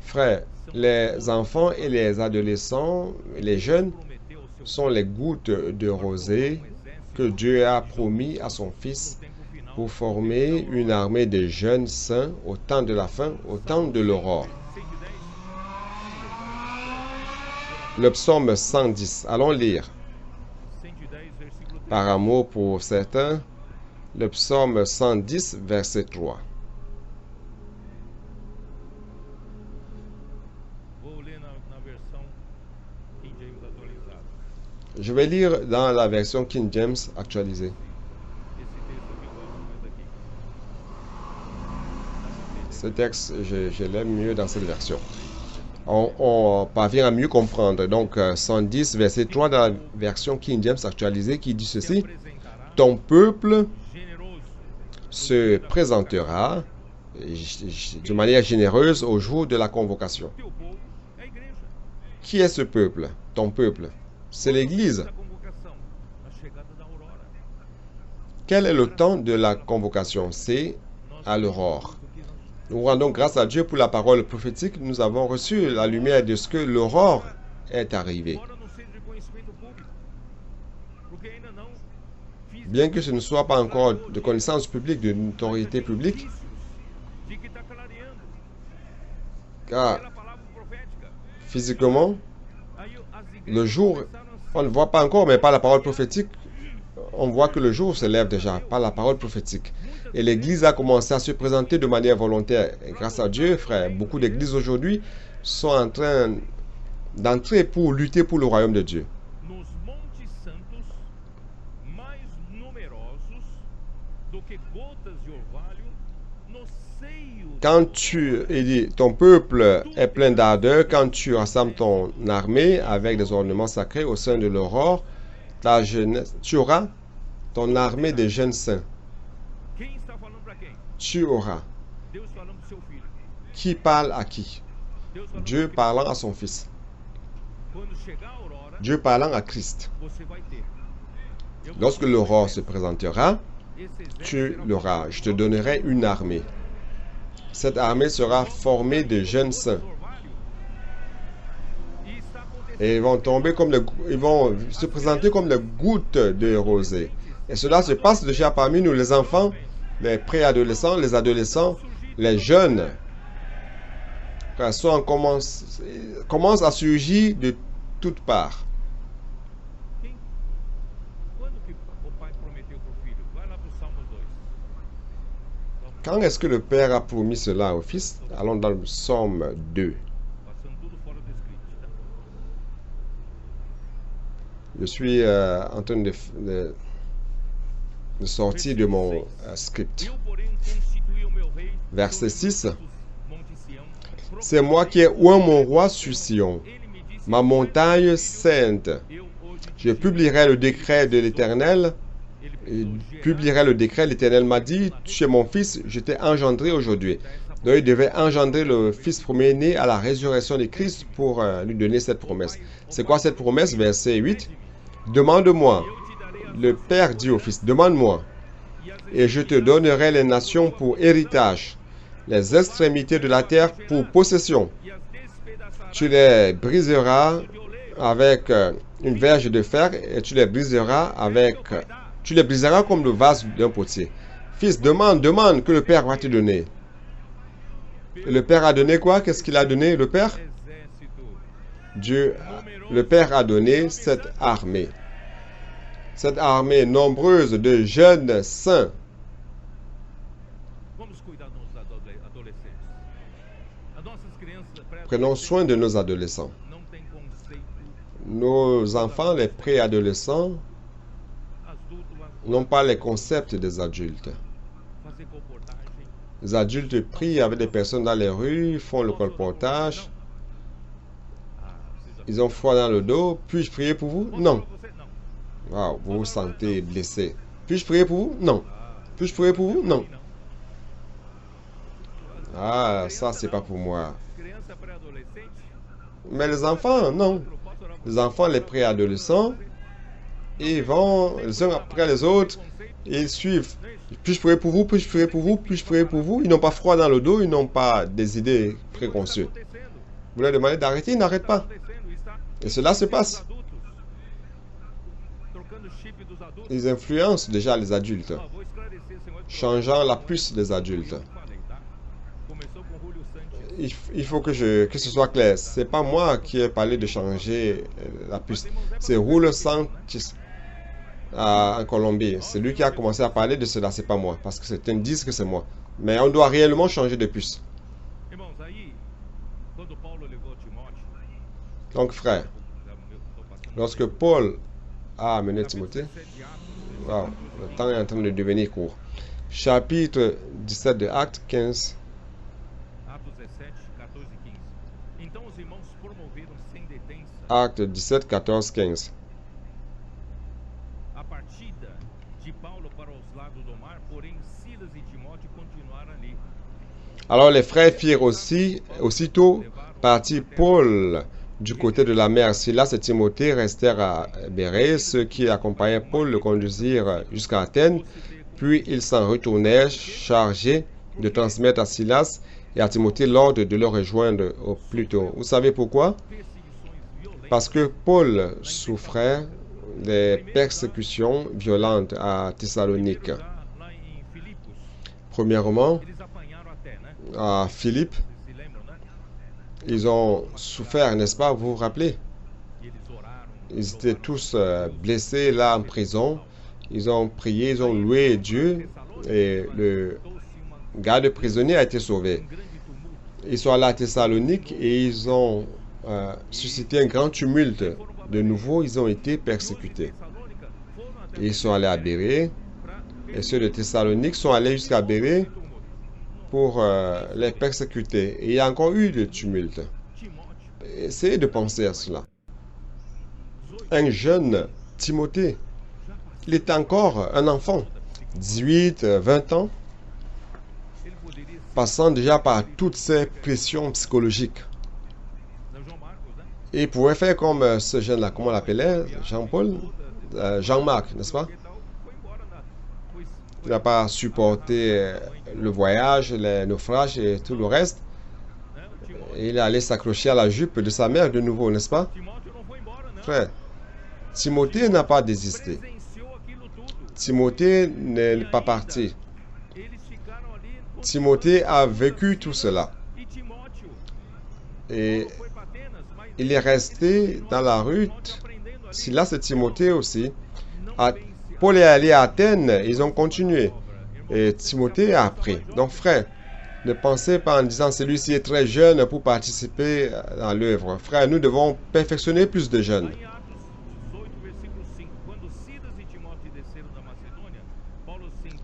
Frères, les enfants et les adolescents, les jeunes, sont les gouttes de rosée que Dieu a promis à son Fils pour former une armée de jeunes saints au temps de la fin, au temps de l'aurore. Le psaume 110, allons lire. Par amour pour certains, le psaume 110, verset 3. Je vais lire dans la version King James actualisée. Ce texte, je l'aime mieux dans cette version. On parvient à mieux comprendre. Donc, 110, verset 3 dans la version King James actualisée qui dit ceci. Ton peuple se présentera de manière généreuse au jour de la convocation. Qui est ce peuple? Ton peuple. C'est l'Église. Quel est le temps de la convocation? C'est à l'aurore. Nous rendons grâce à Dieu pour la parole prophétique. Nous avons reçu la lumière de ce que l'aurore est arrivée. Bien que ce ne soit pas encore de connaissance publique, de notoriété publique, car physiquement, le jour, on ne voit pas encore, mais par la parole prophétique, on voit que le jour se lève déjà, par la parole prophétique. Et l'Église a commencé à se présenter de manière volontaire. Et grâce à Dieu, frère, beaucoup d'églises aujourd'hui sont en train d'entrer pour lutter pour le royaume de Dieu. Quand tu dis ton peuple est plein d'ardeur, quand tu rassembles ton armée avec des ornements sacrés au sein de l'aurore, tu auras ton armée de jeunes saints. Tu auras. Qui parle à qui? Dieu parlant à son Fils. Dieu parlant à Christ. você vai ter. Lorsque l'aurore se présentera, tu l'auras. Je te donnerai une armée. Cette armée sera formée de jeunes saints. Et ils vont tomber comme ils vont se présenter comme les gouttes de rosée. Et cela se passe déjà parmi nous, les enfants, les préadolescents, les adolescents, les jeunes. Car commence à surgir de toutes parts. Quando que o pai prometeu para o filho? Vai lá para o Salmos 2. Quand est-ce que le Père a promis cela au Fils? Allons dans le psaume 2. Passando tudo fora do script, tá? Je suis en train de sortir de mon script. Eu, porém, constituí o meu rei Verset sobre 6. os montes Sião. C'est moi qui ai oint mon roi sur Sion, Ele me disse: ma montagne sainte. Eu hoje Je publierai le décret de l'Éternel. ele Je publierai le décret. L'Éternel m'a dit, tu es mon fils, je t'ai engendré aujourd'hui. Donc il devait engendrer le fils premier-né à la résurrection de Christ pour lui donner cette promesse. C'est quoi cette promesse? Verset 8. Demande-moi. Le Père dit au Fils, demande-moi, et je te donnerai les nations pour héritage, les extrémités de la terre pour possession. e as despedaçarás Tu les briseras avec une verge de fer et tu les briseras comme le vase d'un potier. Fils, demande que le Père va te donner. Et le Père a donné quoi? Qu'est-ce qu'il a donné, le Père? exército. Le Père a donné cette armée. Cette armée nombreuse de jeunes saints. Vamos cuidar dos adolescentes. As nossas crianças Prenons soin de nos adolescents. não têm conceito Nos enfants, les préadolescents, adulto a n'ont pas les concepts des adultes. fazer comportagem. Les adultes prient avec des personnes dans les rues, font le colportage, Precisa ils ont froid dans le dos. Puis-je prier pour vous? Non. pra você? Não. Wow, vous vous sentez blessé. Puis-je prier pour vous? Non. Puis-je prier pour vous? Non. Não. Ah, ça, c'est pas pour moi. Criança pré-adolescente. Mais les enfants, non. Posso orar Les enfants, les préadolescents, ils vont les uns après les autres, ils suivent. Puis-je prier pour vous? Puis-je prier pour vous? Puis-je prier pour vous? Ils n'ont pas froid dans le dos, ils n'ont pas des idées préconçues. acontecendo? Vous leur demandez d'arrêter, ils n'arrêtent pas. Acontecendo. Está Et cela se passe. adultos. Trocando chip dos adultos. Ils influencent déjà les adultes, Ó, vou esclarecer esse negócio. changeant la puce des adultes. Falei, tá? Começou com Julio Santos. Il faut que ce soit clair. C'est pas moi qui ai parlé de changer la puce. C'est Julio Sanchez en Colombie. C'est lui qui a commencé à parler de cela. C'est pas moi. Parce que certains disent que c'est moi. Mais on doit réellement changer de puce. Irmãos, aí, quando Paulo levou Timóteo, Donc, frère, tô passando lorsque Paul a amené Timothée, 17 de Atos, wow, le temps est en train de devenir court. Chapitre 17 de Actes 15. Atos 17, 14 e 15. Então os irmãos promoveram sem detença Actes 17, 14, 15. a partida de Paulo para os lados do mar, porém Silas e Timóteo continuaram ali. Alors les frères firent aussitôt partir Paul du côté de la mer. Silas et Timothée restèrent à Bérée. Ceux qui accompagnaient Paul le conduisirent jusqu'à Athènes. Puis ils s'en retournèrent chargés de transmettre à Silas et à Timothée l'ordre de le rejoindre au plus tôt. Vous savez pourquoi? Perseguições violentas. Parce que Paul souffrait des persécutions violentes à Thessalonique. Lá em Filipos, Premièrement, eles apanharam até, né? à Philippe, Vocês se lembram, né? ils ont souffert, n'est-ce pas? Vous vous rappelez? E eles oraram. Ils étaient tous blessés là en prison. Ils ont prié, ils ont loué Dieu et le Trouxe uma garde prisonnier a été sauvé. grande tumulto. Ils sont allés à Thessalonique et ils ont suscité un grand tumulte. De nouveau, ils ont été persécutés. Tessalônica foram até Et ils sont allés à Bérée pra et ceux de Thessalonique sont allés jusqu'à Bérée tumulto. pour les persécuter. Et il y a encore eu de tumulte. Timóteo, Essayez de penser à cela. Un jeune Timothée, il était encore un enfant, 18, 20 ans, ele poderia ser passant déjà par toutes ces pressions psychologiques. João Marcos, né? il pouvait faire comme ce jeune-là, comment on l'appelait? Jean-Paul? Jean-Marc, n'est-ce pas? Il n'a pas supporté le voyage, les naufrages et tout le reste. Il est allé s'accrocher à la jupe de sa mère de nouveau, n'est-ce pas? Frère, Timothée n'a pas désisté. Timothée n'est pas parti. Timothée a vécu tout cela. Et il est resté dans la route. Silas et Timothée aussi. Paul est allé à Athènes, ils ont continué. Et Timothée a appris. Donc frère, ne pensez pas en disant celui-ci est très jeune pour participer à l'œuvre. Frère, nous devons perfectionner plus de jeunes.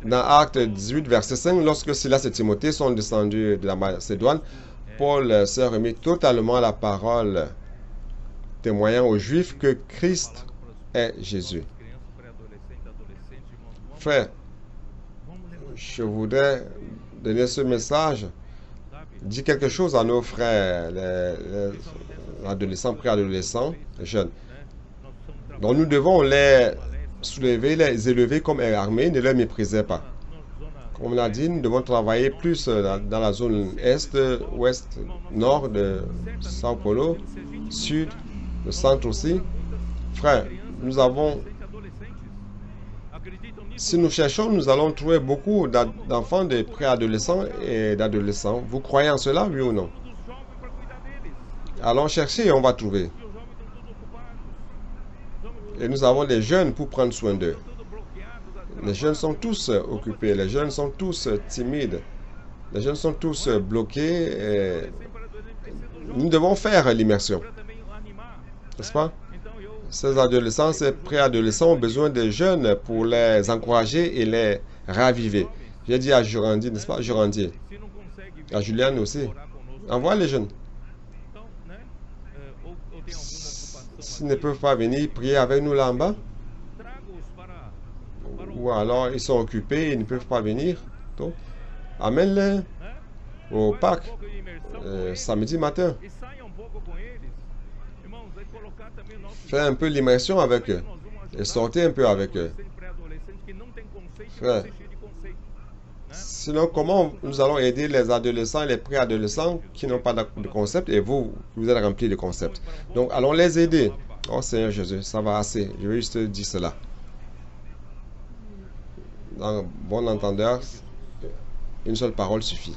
Dans Actes 18, verset 5, lorsque Silas et Timothée sont descendus de la Macédoine, Paul s'est remis totalement à la parole, témoignant aux Juifs que Christ est Jésus. Frère, je voudrais donner ce message, dire quelque chose à nos frères, les adolescents, préadolescents, les jeunes. Donc nous devons les soulever, les élever comme armés, ne les méprisez pas. Comme on a dit, nous devons travailler plus dans la zone est, ouest, nord de Sao Paulo, sud, le centre aussi. Frère, nous avons... Si nous cherchons, nous allons trouver beaucoup d'enfants, de préadolescents et d'adolescents. Vous croyez en cela, oui ou non? Allons chercher et on va trouver. Et nous avons des jeunes pour prendre soin d'eux. Les jeunes sont tous occupés, les jeunes sont tous timides, les jeunes sont tous bloqués. Et nous devons faire l'immersion. N'est-ce pas? Ces adolescents, ces préadolescents ont besoin des jeunes pour les encourager et les raviver. J'ai dit à Jurandi, n'est-ce pas? Jurandi. À Juliane aussi. Envoie les jeunes. S'ils ne peuvent pas venir prier avec nous là en bas, ou alors ils sont occupés, ils ne peuvent pas venir, donc amène-les au Pâques samedi matin. Fais un peu l'immersion avec eux et sortez un peu avec eux. Frère, sinon comment nous allons aider les adolescents et les préadolescents qui n'ont pas de concept et vous êtes remplis de concepts. Donc allons les aider. Oh Seigneur Jésus, ça va assez. Je vais juste dire cela. Dans bon entendeur, une seule parole suffit.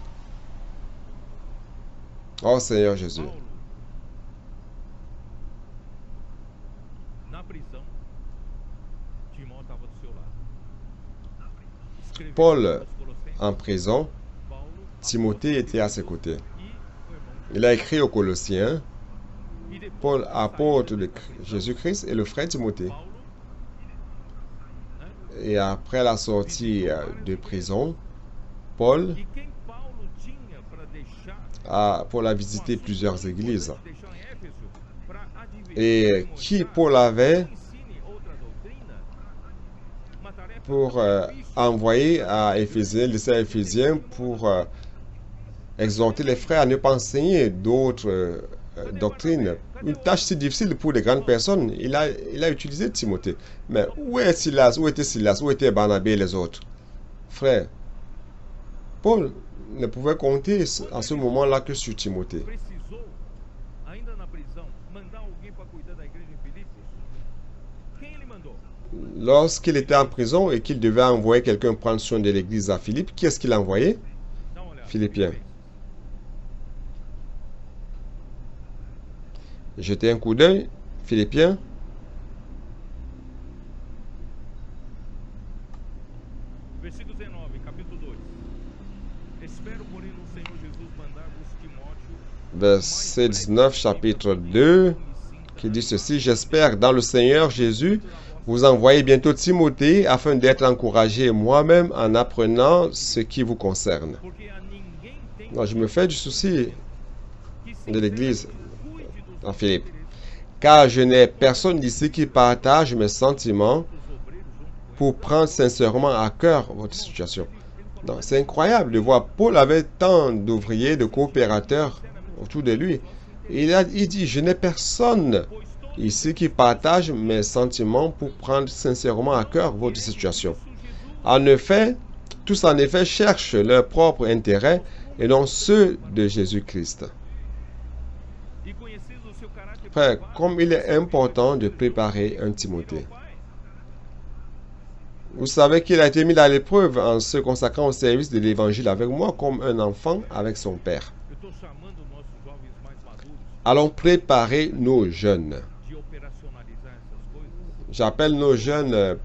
Oh Seigneur Jésus. Paul en prison, Timothée était à ses côtés. Il a écrit aux Colossiens, Paul, apôtre de Jésus-Christ, et le frère Timothée. Et après la sortie de prison, Paul a visité plusieurs églises. Et qui Paul avait pour envoyer à Éphésiens, lycée à Éphésiens, pour exhorter les frères à ne pas enseigner d'autres doctrines. Une tâche si difficile pour les grandes personnes. Il a utilisé Timothée. Mais où est Silas? Où était Silas? Où était Barnabé et les autres? Frère, Paul ne pouvait compter à ce moment-là que sur Timothée. Lorsqu'il était en prison et qu'il devait envoyer quelqu'un prendre soin de l'église à Philippe, qui est-ce qu'il a envoyé? Philippiens. Jetez un coup d'œil. Philippiens. Verset 19, chapitre 2, qui dit ceci: j'espère dans le Seigneur Jésus vous envoyer bientôt Timothée afin d'être encouragé moi-même en apprenant ce qui vous concerne. Non, je me fais du souci de l'église en Philippe, car je n'ai personne d'ici qui partage mes sentiments pour prendre sincèrement à cœur votre situation. C'est incroyable de voir. Paul avait tant d'ouvriers, de coopérateurs autour de lui. Il dit, je n'ai personne ici qui partage mes sentiments pour prendre sincèrement à cœur votre situation. En effet, tous en effet cherchent leur propre intérêt et non ceux de Jésus-Christ. Frère, comme il est important de préparer un Timothée. Vous savez qu'il a été mis à l'épreuve en se consacrant au service de l'Évangile avec moi comme un enfant avec son père. Allons préparer nos jeunes. J'appelle nos jeunes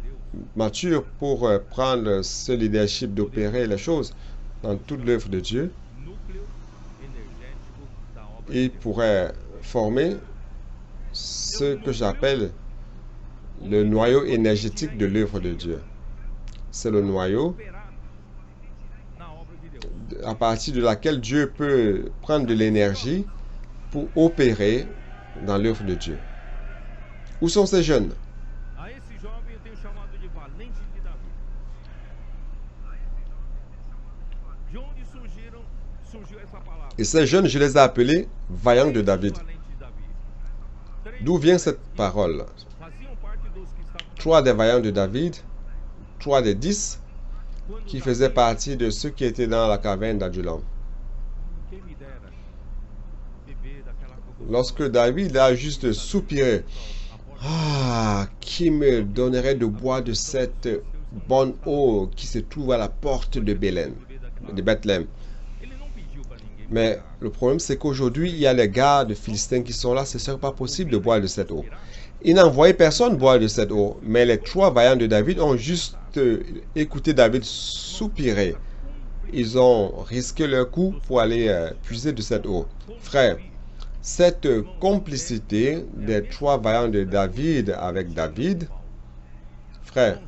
matures pour prendre ce leadership d'opérer les choses dans toute l'œuvre de Dieu. Ils pourraient former ce que j'appelle le noyau énergétique de l'œuvre de Dieu. C'est le noyau à partir de laquelle Dieu peut prendre de l'énergie pour opérer dans l'œuvre de Dieu. Où sont ces jeunes? Et ces jeunes, je les ai appelés vaillants de David. D'où vient cette parole? 3 des vaillants de David, 3 des 10 qui faisaient partie de ceux qui étaient dans la caverne d'Adullam. Lorsque David a juste soupiré, ah, qui me donnerait de boire de cette bonne eau qui se trouve à la porte de Bethléem. Mais le problème, c'est qu'aujourd'hui, il y a les gars de Philistins qui sont là. Ce ne serait pas possible de boire de cette eau. Il n'envoyait personne boire de cette eau. Mais les 3 vaillants de David ont juste écouté David soupirer. Ils ont risqué leur coup pour aller puiser de cette eau. Frère, cette complicité des 3 vaillants de David avec David, frère,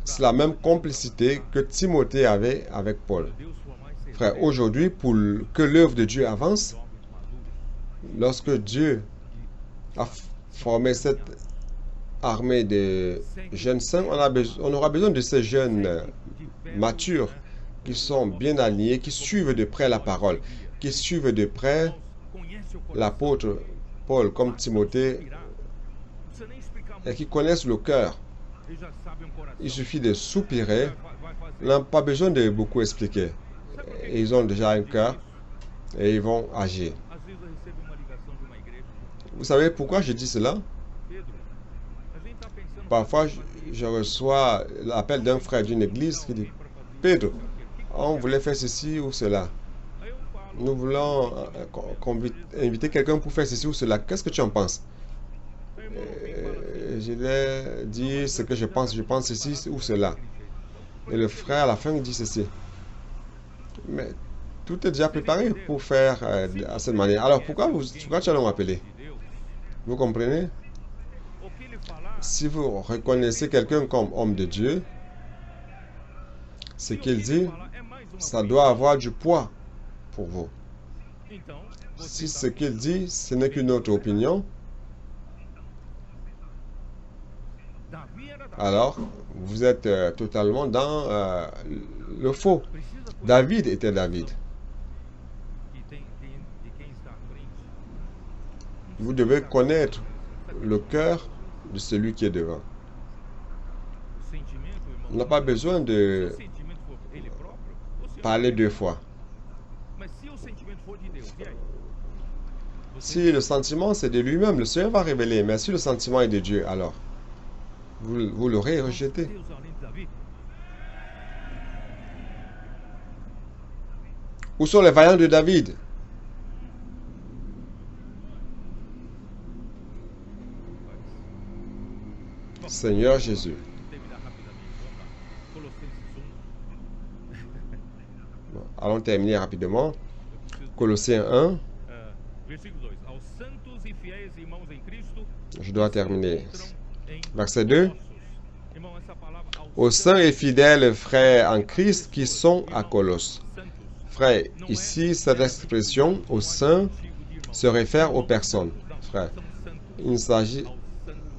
c'est la même complicité que Timothée avait avec Paul. Frère, aujourd'hui, pour que l'œuvre de Dieu avance, lorsque Dieu a formé cette armée de jeunes saints, on aura besoin de ces jeunes matures qui sont bien alignés, qui suivent de près la parole, qui suivent de près l'apôtre Paul comme Timothée et qui connaissent le cœur. Il suffit de soupirer, ils n'ont pas besoin de beaucoup expliquer. Ils ont déjà un cœur et ils vont agir. Vous savez pourquoi je dis cela? Parfois, je reçois l'appel d'un frère d'une église qui dit « Pedro, on voulait faire ceci ou cela. Nous voulons inviter quelqu'un pour faire ceci ou cela. Qu'est-ce que tu en penses? » Je lui ai dit ce que je pense ceci ou cela. Et le frère à la fin dit ceci. Mais tout est déjà préparé pour faire à cette manière. Alors pourquoi tu allons m'appeler? Vous comprenez? Si vous reconnaissez quelqu'un comme homme de Dieu, ce qu'il dit, ça doit avoir du poids pour vous. Si ce qu'il dit, ce n'est qu'une autre opinion, alors vous êtes totalement dans le faux. David était David. Vous devez connaître le cœur de celui qui est devant. On n'a pas besoin de parler 2 fois. Si le sentiment c'est de lui-même, le Seigneur va révéler. Mais si le sentiment est de Dieu, alors vous l'aurez rejeté. Où sont les vaillants de David? Seigneur Jésus. Bon, allons terminer rapidement. Colossiens 1. Je dois terminer. Verset 2. Aux saints et fidèles frères en Christ qui sont à Colosse. Frère, ici, cette expression, aux saints, se réfère aux personnes. Frère,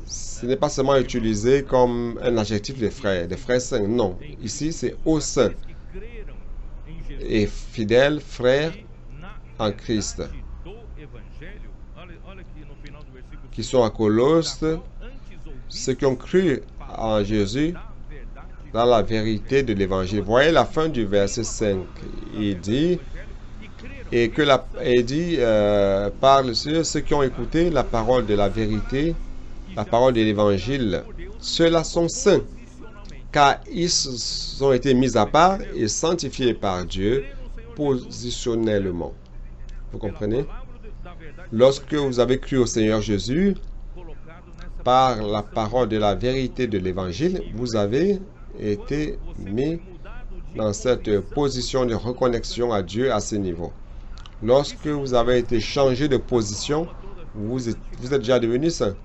ce n'est pas seulement utilisé comme un adjectif des frères saints. Non, ici, c'est aux saints et fidèles frères en Christ. qui sont à Colosse, ceux qui ont cru en Jésus dans la vérité de l'évangile. Voyez la fin du verset 5. Il dit, parle sur ceux qui ont écouté la parole de la vérité, la parole de l'évangile. Ceux-là sont saints, car ils ont été mis à part et sanctifiés par Dieu positionnellement. Vous comprenez? Lorsque vous avez cru au Seigneur Jésus, par la parole de la vérité de l'évangile, vous avez été mis dans cette position de reconnexion à Dieu à ce niveau. Lorsque vous avez été changé de position, vous êtes déjà devenu saint.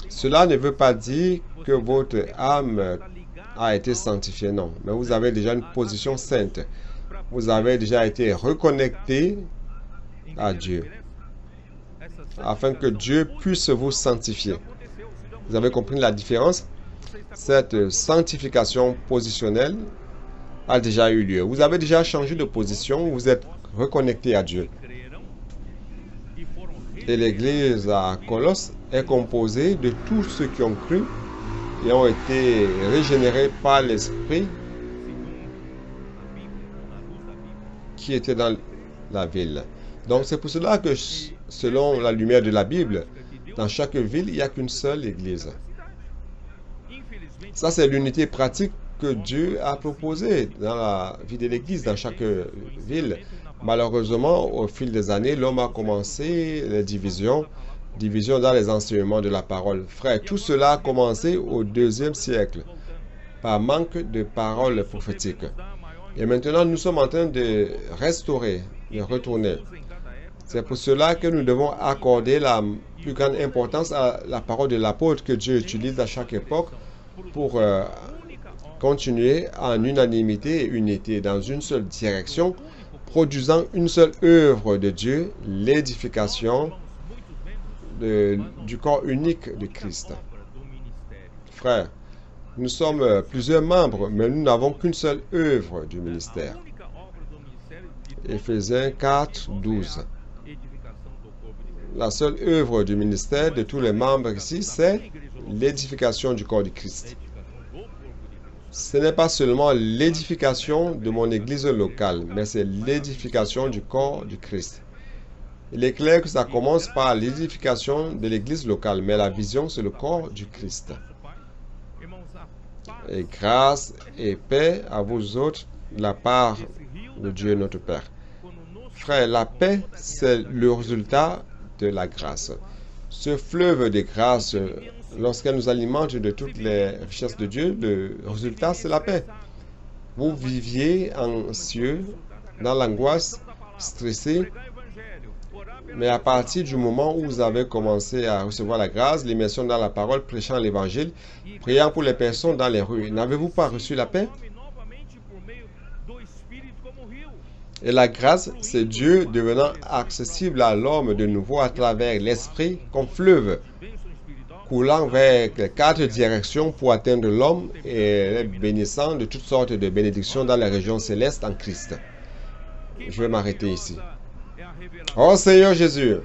Cela ne veut pas dire que votre âme a été sanctifiée, non. Mais vous avez déjà une position sainte. Vous avez déjà été reconnecté à Dieu, afin que Dieu puisse vous sanctifier. Vous avez compris la différence? Cette sanctification positionnelle a déjà eu lieu. Vous avez déjà changé de position, vous êtes reconnecté à Dieu. Et l'église à Colosse est composée de tous ceux qui ont cru et ont été régénérés par l'Esprit qui était dans la ville. Donc c'est pour cela que, selon la lumière de la Bible, dans chaque ville, il n'y a qu'une seule église. Ça, c'est l'unité pratique que Dieu a proposée dans la vie de l'église, dans chaque ville. Malheureusement, au fil des années, l'homme a commencé les divisions dans les enseignements de la parole. Frère, tout cela a commencé au IIe siècle, par manque de paroles prophétiques. Et maintenant, nous sommes en train de restaurer, de retourner. C'est pour cela que nous devons accorder la plus grande importance à la parole de l'apôtre que Dieu utilise à chaque époque pour continuer en unanimité et unité dans une seule direction, produisant une seule œuvre de Dieu, l'édification du corps unique de Christ. Frères, nous sommes plusieurs membres, mais nous n'avons qu'une seule œuvre du ministère. Éphésiens 4, 12. La seule œuvre du ministère de tous les membres ici, c'est l'édification du corps de Christ. Ce n'est pas seulement l'édification de mon église locale, mais c'est l'édification du corps du Christ. Il est clair que ça commence par l'édification de l'église locale, mais la vision, c'est le corps du Christ. Et grâce et paix à vous autres, de la part de Dieu notre Père. Frère, la paix, c'est le résultat de la grâce. Ce fleuve de grâce, lorsqu'elle nous alimente de toutes les richesses de Dieu, le résultat, c'est la paix. Vous viviez anxieux, dans l'angoisse, stressé, mais à partir du moment où vous avez commencé à recevoir la grâce, l'immersion dans la parole, prêchant l'évangile, priant pour les personnes dans les rues, n'avez-vous pas reçu la paix? Et la grâce, c'est Dieu devenant accessible à l'homme de nouveau à travers l'esprit comme fleuve, coulant vers les 4 directions pour atteindre l'homme et bénissant de toutes sortes de bénédictions dans les régions célestes en Christ. Je vais m'arrêter ici. Oh Seigneur Jésus,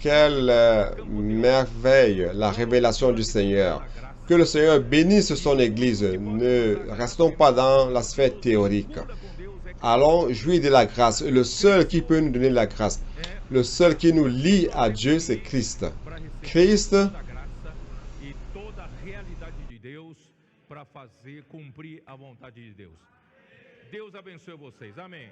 quelle merveille la révélation du Seigneur. Que le Seigneur bénisse son Église. Ne restons pas dans la sphère théorique. Allons jouir de la grâce. Le seul qui peut nous donner la grâce, le seul qui nous lie à Dieu, c'est Christ. Christ Deus abençoe vocês. Amém.